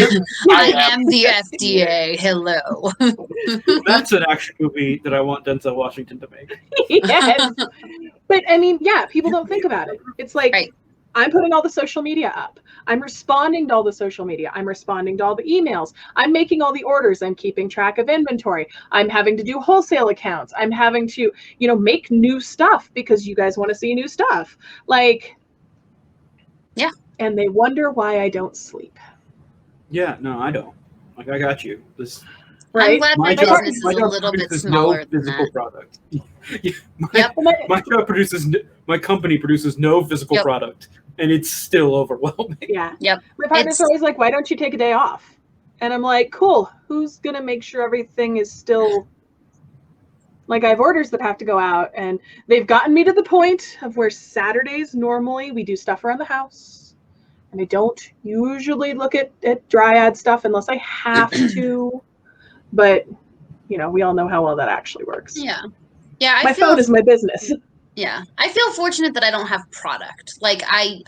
I am the FDA. Hello. That's an action movie that I want Denzel Washington to make. Yes. But I mean, people don't think about it. It's like, I'm putting all the social media up. I'm responding to all the social media. I'm responding to all the emails. I'm making all the orders. I'm keeping track of inventory. I'm having to do wholesale accounts. I'm having to, make new stuff because you guys want to see new stuff. Like, yeah. And they wonder why I don't sleep. Yeah, no, I don't. Like, I got you. I'm glad my business is a little bit smaller than that. Product. My company produces no physical product, and it's still overwhelming. Yeah. Yep. My partner's always like, why don't you take a day off? And I'm like, cool. Who's going to make sure everything is still... Like, I have orders that have to go out, and they've gotten me to the point of where Saturdays, normally, we do stuff around the house. And I don't usually look at Dryad stuff unless I have to. But, we all know how well that actually works. Yeah. Yeah. My phone is my business. Yeah. I feel fortunate that I don't have product. Like, I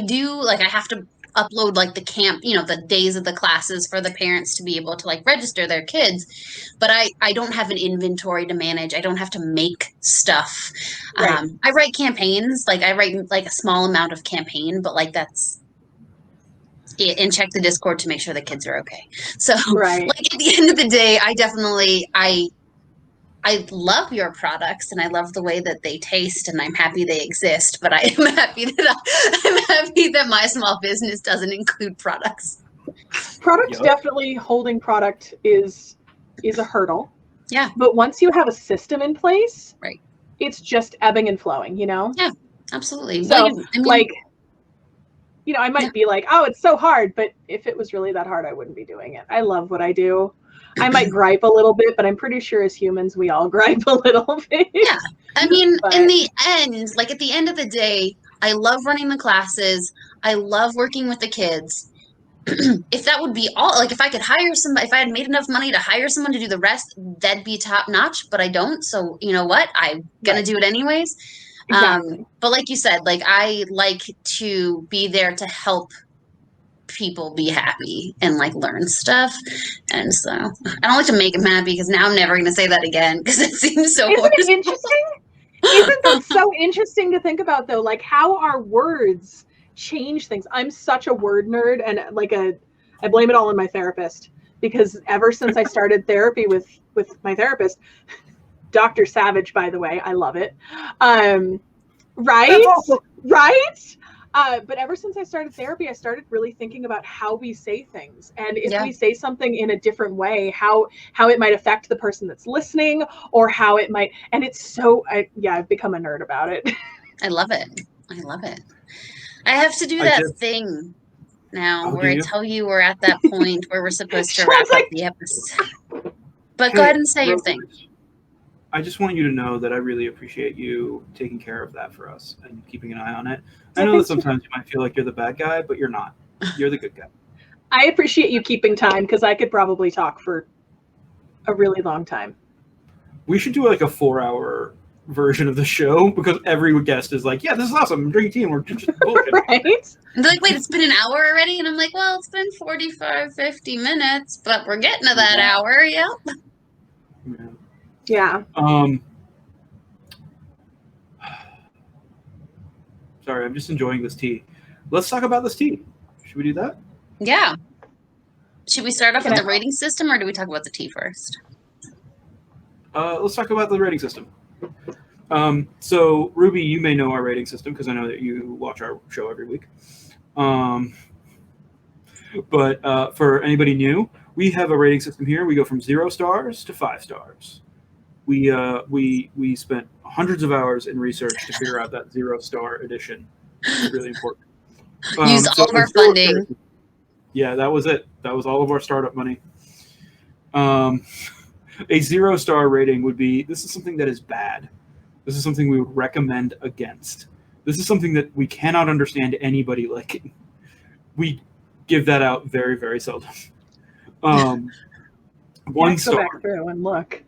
do, like, I have to upload, like, the camp, the days of the classes for the parents to be able to, like, register their kids. But I don't have an inventory to manage. I don't have to make stuff. Right. I write campaigns. Like, I write, like, a small amount of campaign, but, like, that's... And check the Discord to make sure the kids are okay. So, like, at the end of the day, I definitely, I love your products, and I love the way that they taste, and I'm happy they exist. But I am happy that my small business doesn't include products. Product definitely holding product is a hurdle. Yeah. But once you have a system in place, right, it's just ebbing and flowing. Yeah, absolutely. So, I might be like, oh, it's so hard. But if it was really that hard, I wouldn't be doing it. I love what I do. I might gripe a little bit, but I'm pretty sure as humans, we all gripe a little bit. Yeah. I mean, in the end, like at the end of the day, I love running the classes. I love working with the kids. If that would be all, like if I could hire somebody, if I had made enough money to hire someone to do the rest, that'd be top notch, but I don't. So you know what? I'm going to do it anyways. Exactly. But like you said, like I like to be there to help people be happy and like learn stuff. And so I don't like to make them happy because now I'm never going to say that again because it seems so Isn't it interesting? Isn't that so interesting to think about though? Like how our words change things. I'm such a word nerd and I blame it all on my therapist because ever since I started therapy with my therapist, Dr. Savage, by the way, I love it. Right? Awesome. Right? But ever since I started therapy, I started really thinking about how we say things, and if we say something in a different way, how it might affect the person that's listening, or how it might. And it's so I've become a nerd about it. I love it. I love it. I have to do that thing now where I tell you we're at that point where we're supposed to wrap up the episode. But go ahead and say your thing. I just want you to know that I really appreciate you taking care of that for us and keeping an eye on it. I know that sometimes you might feel like you're the bad guy, but you're not. You're the good guy. I appreciate you keeping time, because I could probably talk for a really long time. We should do like a 4-hour version of the show, because every guest is like, yeah, this is awesome. I'm drinking tea and we're just bullshit. Right? And they're like, wait, it's been an hour already? And I'm like, well, it's been 45, 50 minutes, but we're getting to that hour. Yep. Yeah. Sorry, I'm just enjoying this tea. Let's talk about this tea. Should we do that? Yeah. Should we start off with the rating system, or do we talk about the tea first? Let's talk about the rating system. So, Ruby, you may know our rating system because I know that you watch our show every week. But for anybody new, we have a rating system here. We go from 0 stars to 5 stars. We spent hundreds of hours in research to figure out that 0-star edition. It's really important. Use all of our funding. Yeah, that was it. That was all of our startup money. A 0-star rating would be, this is something that is bad. This is something we would recommend against. This is something that we cannot understand anybody liking. We give that out very, very seldom. 1 star. Go back through and look.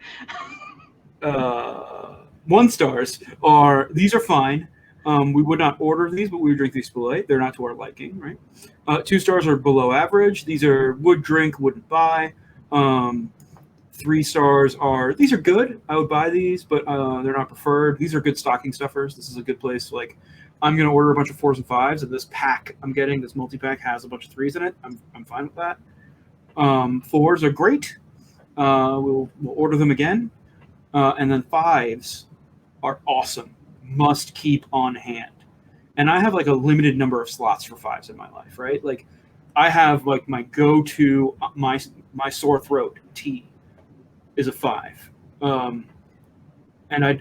1 stars are, these are fine. We would not order these, but we would drink these polite. They're not to our liking, right? 2 stars are below average. These are would drink, wouldn't buy. 3 stars are, these are good. I would buy these, but they're not preferred. These are good stocking stuffers. This is a good place. Like, I'm going to order a bunch of 4s and 5s, and this pack I'm getting, this multi-pack, has a bunch of 3s in it. I'm fine with that. 4s are great. We'll order them again. And then 5s are awesome. Must keep on hand. And I have like a limited number of slots for 5s in my life, right? Like, I have like my go-to, my sore throat tea is a 5. And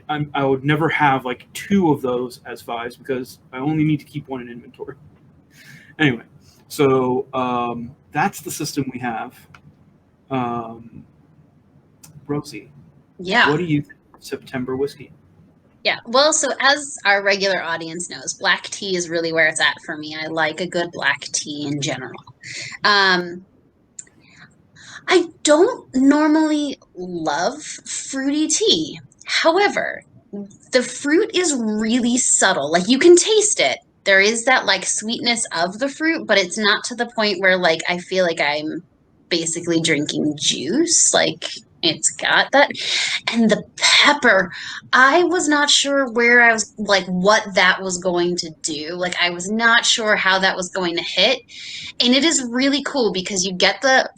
I would never have like 2 of those as 5s because I only need to keep 1 in inventory. Anyway, so that's the system we have. Rosie, what do you think of September whiskey? Yeah, well, so as our regular audience knows, black tea is really where it's at for me. I like a good black tea in general. I don't normally love fruity tea. However, the fruit is really subtle. Like, you can taste it. There is that like sweetness of the fruit, but it's not to the point where like I feel like I'm basically drinking juice. Like, it's got that. And the pepper, I was not sure where I was, like, what that was going to do. Like, I was not sure how that was going to hit. And it is really cool because you get the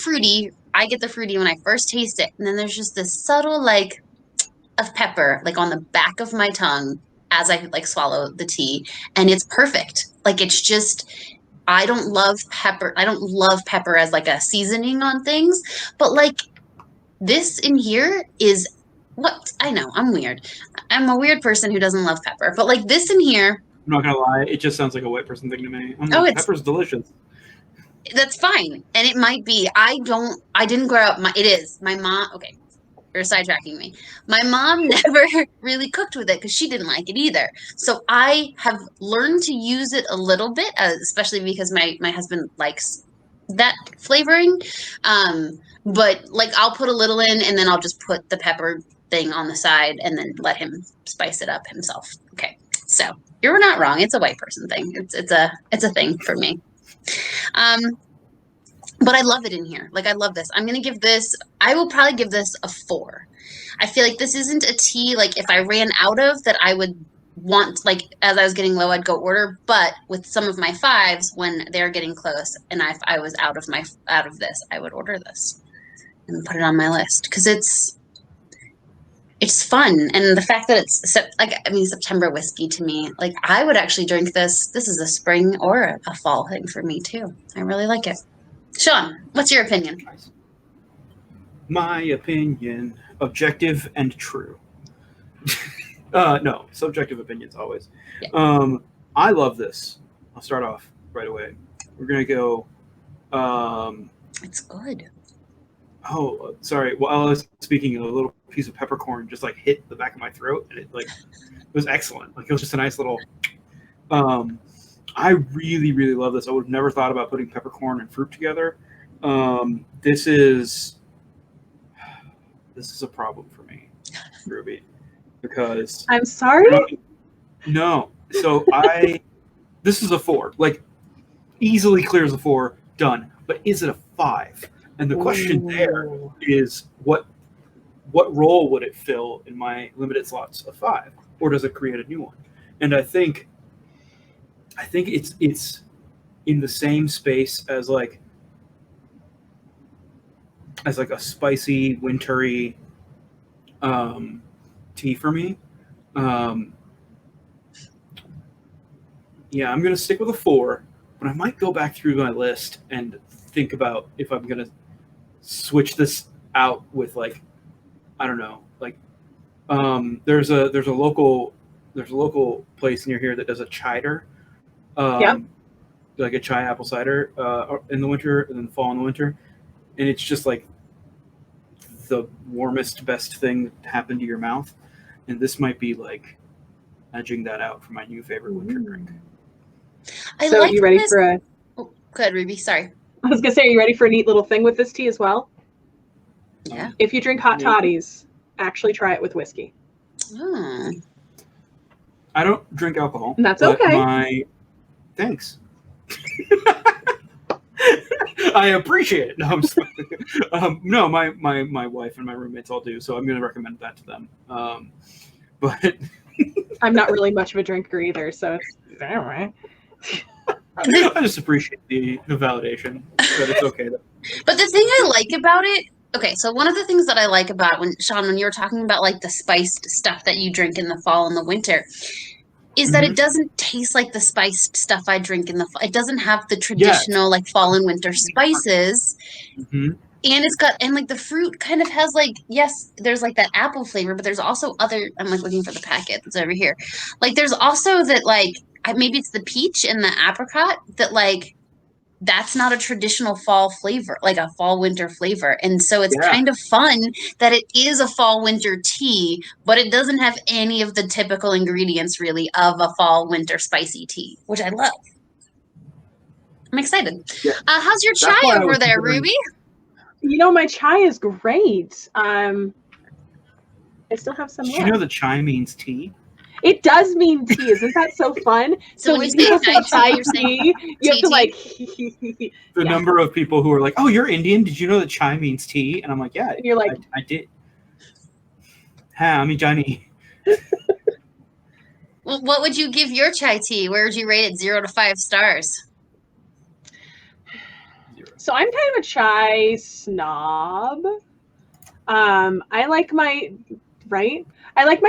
fruity. I get the fruity when I first taste it. And then there's just this subtle, like, of pepper, like, on the back of my tongue as I, like, swallow the tea. And it's perfect. Like, it's just, I don't love pepper. I don't love pepper as, like, a seasoning on things. But, like, this in here is what I know. I'm weird. I'm a weird person who doesn't love pepper. But like this in here, I'm not gonna lie, it just sounds like a white person thing to me. Pepper's delicious. That's fine, and it might be. I didn't grow up. It is my mom. Okay, you're sidetracking me. My mom never really cooked with it because she didn't like it either. So I have learned to use it a little bit, especially because my husband likes that flavoring. But like I'll put a little in and then I'll just put the pepper thing on the side and then let him spice it up himself. Okay. So you're not wrong. It's a white person thing. It's a thing for me. But I love it in here. Like, I love this. I will probably give this a 4. I feel like this isn't a tea, like, if I ran out of that I would want, like, as I was getting low, I'd go order. But with some of my 5s, when they're getting close and I was out of this, I would order this and put it on my list. Because it's fun. And the fact that it's September whiskey to me, like I would actually drink this. This is a spring or a fall thing for me too. I really like it. Sean, what's your opinion? My opinion, objective and true. No, subjective opinions always. Yeah. I love this. I'll start off right away. We're gonna go. It's good. Oh, sorry. While I was speaking, a little piece of peppercorn just like hit the back of my throat, and it was excellent. Like it was just a nice little. I really, really love this. I would have never thought about putting peppercorn and fruit together. This is a problem for me, Ruby, because I'm sorry. No, so this is a 4, like easily clears a 4, done. But is it a 5? And the question there is what role would it fill in my limited slots of 5, or does it create a new one? And I think it's in the same space as like a spicy wintry tea for me. Yeah, I'm gonna stick with a 4, but I might go back through my list and think about if I'm gonna switch this out with like, I don't know, like there's a local place near here that does a cider, like a chai apple cider in the winter and then the fall and the winter, and it's just like the warmest, best thing that happened to your mouth, and this might be like edging that out for my new favorite winter drink. So you ready for a? Oh, go ahead, Ruby. Sorry. I was gonna say, are you ready for a neat little thing with this tea as well? Yeah. If you drink hot toddies, actually try it with whiskey. Oh. I don't drink alcohol. And that's okay. Thanks. I appreciate it. No, I'm sorry. No, my wife and my roommates all do, so I'm going to recommend that to them. But I'm not really much of a drinker either, so it's all right. I just appreciate the validation that it's okay. But the thing I like about it, okay, so one of the things that I like about when you were talking about like the spiced stuff that you drink in the fall and the winter, is that it doesn't taste like the spiced stuff I drink in the fall. It doesn't have the traditional like fall and winter spices. Mm-hmm. And like the fruit kind of has like, yes, there's like that apple flavor, but there's also other, I'm like looking for the packet that's over here. Like there's also that like, maybe it's the peach and the apricot that like, that's not a traditional fall flavor, like a fall winter flavor. And so it's kind of fun that it is a fall winter tea, but it doesn't have any of the typical ingredients really of a fall winter spicy tea, which I love. I'm excited. Yeah. How's your chai over there, Ruby? You know, my chai is great. I still have some left. Did you know that chai means tea? It does mean tea. Isn't that so fun? So when people say chai tea, you have to like... The number of people who are like, oh, you're Indian? Did you know that chai means tea? And I'm like, yeah. And you're like... I did. Ha, I'm Johnny. Well, what would you give your chai tea? Where would you rate it 0 to 5 stars? So I'm kind of a chai snob. I like my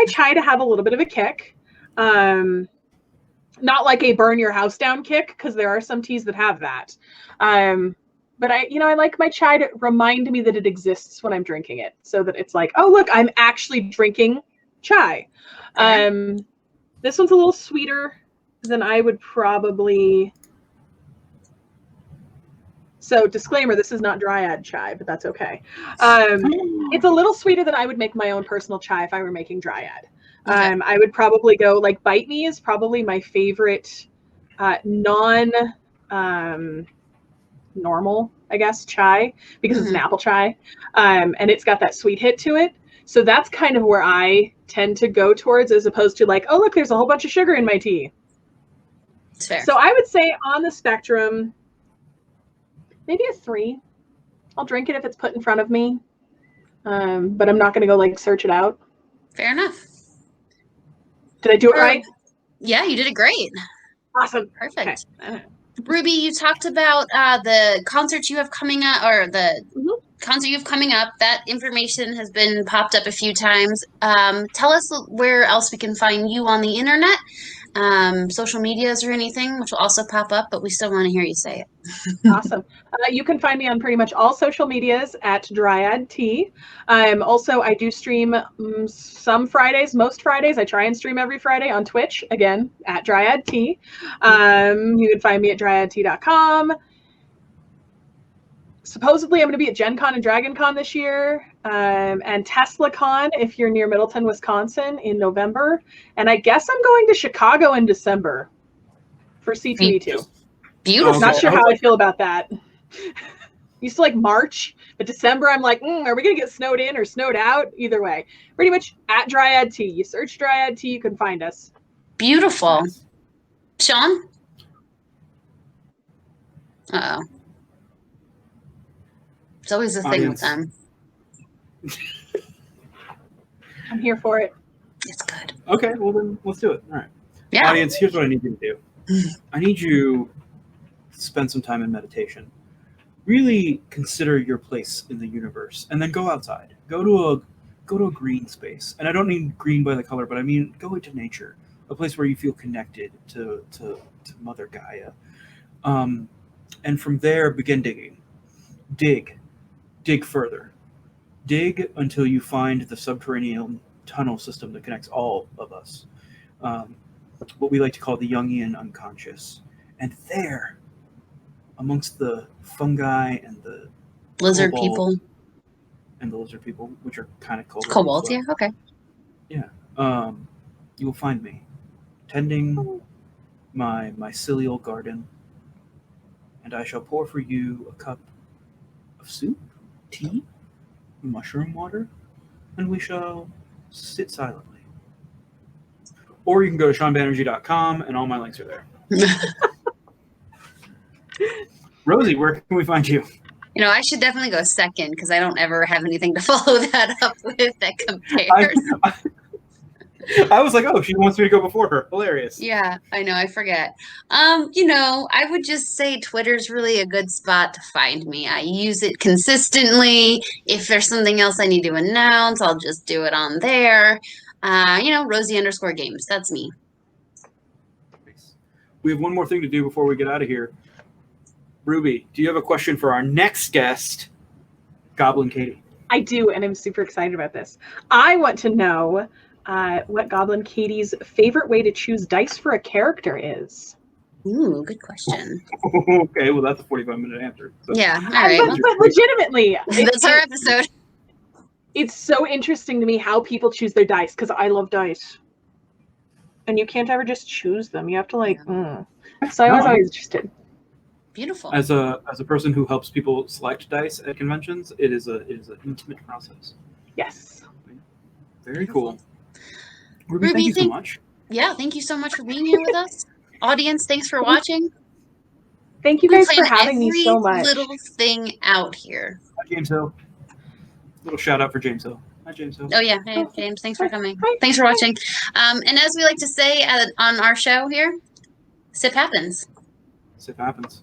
chai to have a little bit of a kick. Not like a burn your house down kick, because there are some teas that have that. But I like my chai to remind me that it exists when I'm drinking it, so that it's like, oh, look, I'm actually drinking chai. This one's a little sweeter than I would probably... So disclaimer, this is not dryad chai, but that's okay. It's a little sweeter than I would make my own personal chai if I were making dryad. Okay. I would probably go like Bite Me is probably my favorite normal, I guess, chai, because it's an apple chai. And it's got that sweet hit to it. So that's kind of where I tend to go towards, as opposed to like, oh, look, there's a whole bunch of sugar in my tea. It's fair. So I would say on the spectrum, maybe a 3. I'll drink it if it's put in front of me. But I'm not going to go like search it out. Fair enough. Did I do it right? Yeah, you did it great. Awesome. Perfect. Okay. Ruby, you talked about the concerts you have coming up, or the concert you have coming up. That information has been popped up a few times. Tell us where else we can find you on the internet, social medias or anything, which will also pop up, but we still want to hear you say it. Awesome. You can find me on pretty much all social medias at Dryad Tea. Also, I do stream some Fridays, most Fridays. I try and stream every Friday on Twitch, again, at Dryad Tea. You can find me at dryadtea.com. Supposedly, I'm going to be at Gen Con and Dragon Con this year, and TeslaCon if you're near Middleton, Wisconsin in November. And I guess I'm going to Chicago in December for C2E2. Beautiful. Not sure how I feel about that. Used to like March, but December I'm like, are we going to get snowed in or snowed out? Either way. Pretty much at Dryad Tea. You search Dryad Tea, you can find us. Beautiful. Sean? Uh-oh. It's always a thing with them. I'm here for it. It's good. Okay, well then let's do it. All right. Yeah. Audience, here's what I need you to do. I need you to spend some time in meditation. Really consider your place in the universe, and then go outside. Go to a green space. And I don't mean green by the color, but I mean go into nature, a place where you feel connected to Mother Gaia. And from there, begin digging. Dig further. Dig until you find the subterranean tunnel system that connects all of us. What we like to call the Jungian unconscious. And there, amongst the fungi and the lizard people. And the lizard people, which are kind of cobalt, yeah, okay. Yeah. You will find me tending my mycelial garden, and I shall pour for you a cup of soup, tea, mushroom water, and we shall sit silently. Or you can go to SeanBanerjee.com, and all my links are there. Rosie, where can we find you? You know, I should definitely go second because I don't ever have anything to follow that up with that compares. I was like, oh, she wants me to go before her. Hilarious. Yeah, I know. I forget. You know, I would just say Twitter's really a good spot to find me. I use it consistently. If there's something else I need to announce, I'll just do it on there. You know, Rosie_games. That's me. We have one more thing to do before we get out of here. Ruby, do you have a question for our next guest, Goblin Katie? I do, and I'm super excited about this. I want to know what Goblin Katie's favorite way to choose dice for a character is. Ooh, good question. Okay, well, that's a 45-minute answer. So. Yeah, all right. But legitimately, that's our episode. It's so interesting to me how people choose their dice, because I love dice. And you can't ever just choose them. You have to, like, So I was always interested. Beautiful. As a person who helps people select dice at conventions, it is an intimate process. Yes. Very cool. Ruby, thank you so much. Yeah, thank you so much for being here with us. Audience, thanks for watching. Thank you guys for having me so much. Little thing out here. Hi, James Hill. Little shout out for James Hill. Hi, James Hill. Oh, yeah. Hey, James. Thanks for coming. Thanks for watching. And as we like to say on our show here, sip happens. Sip happens.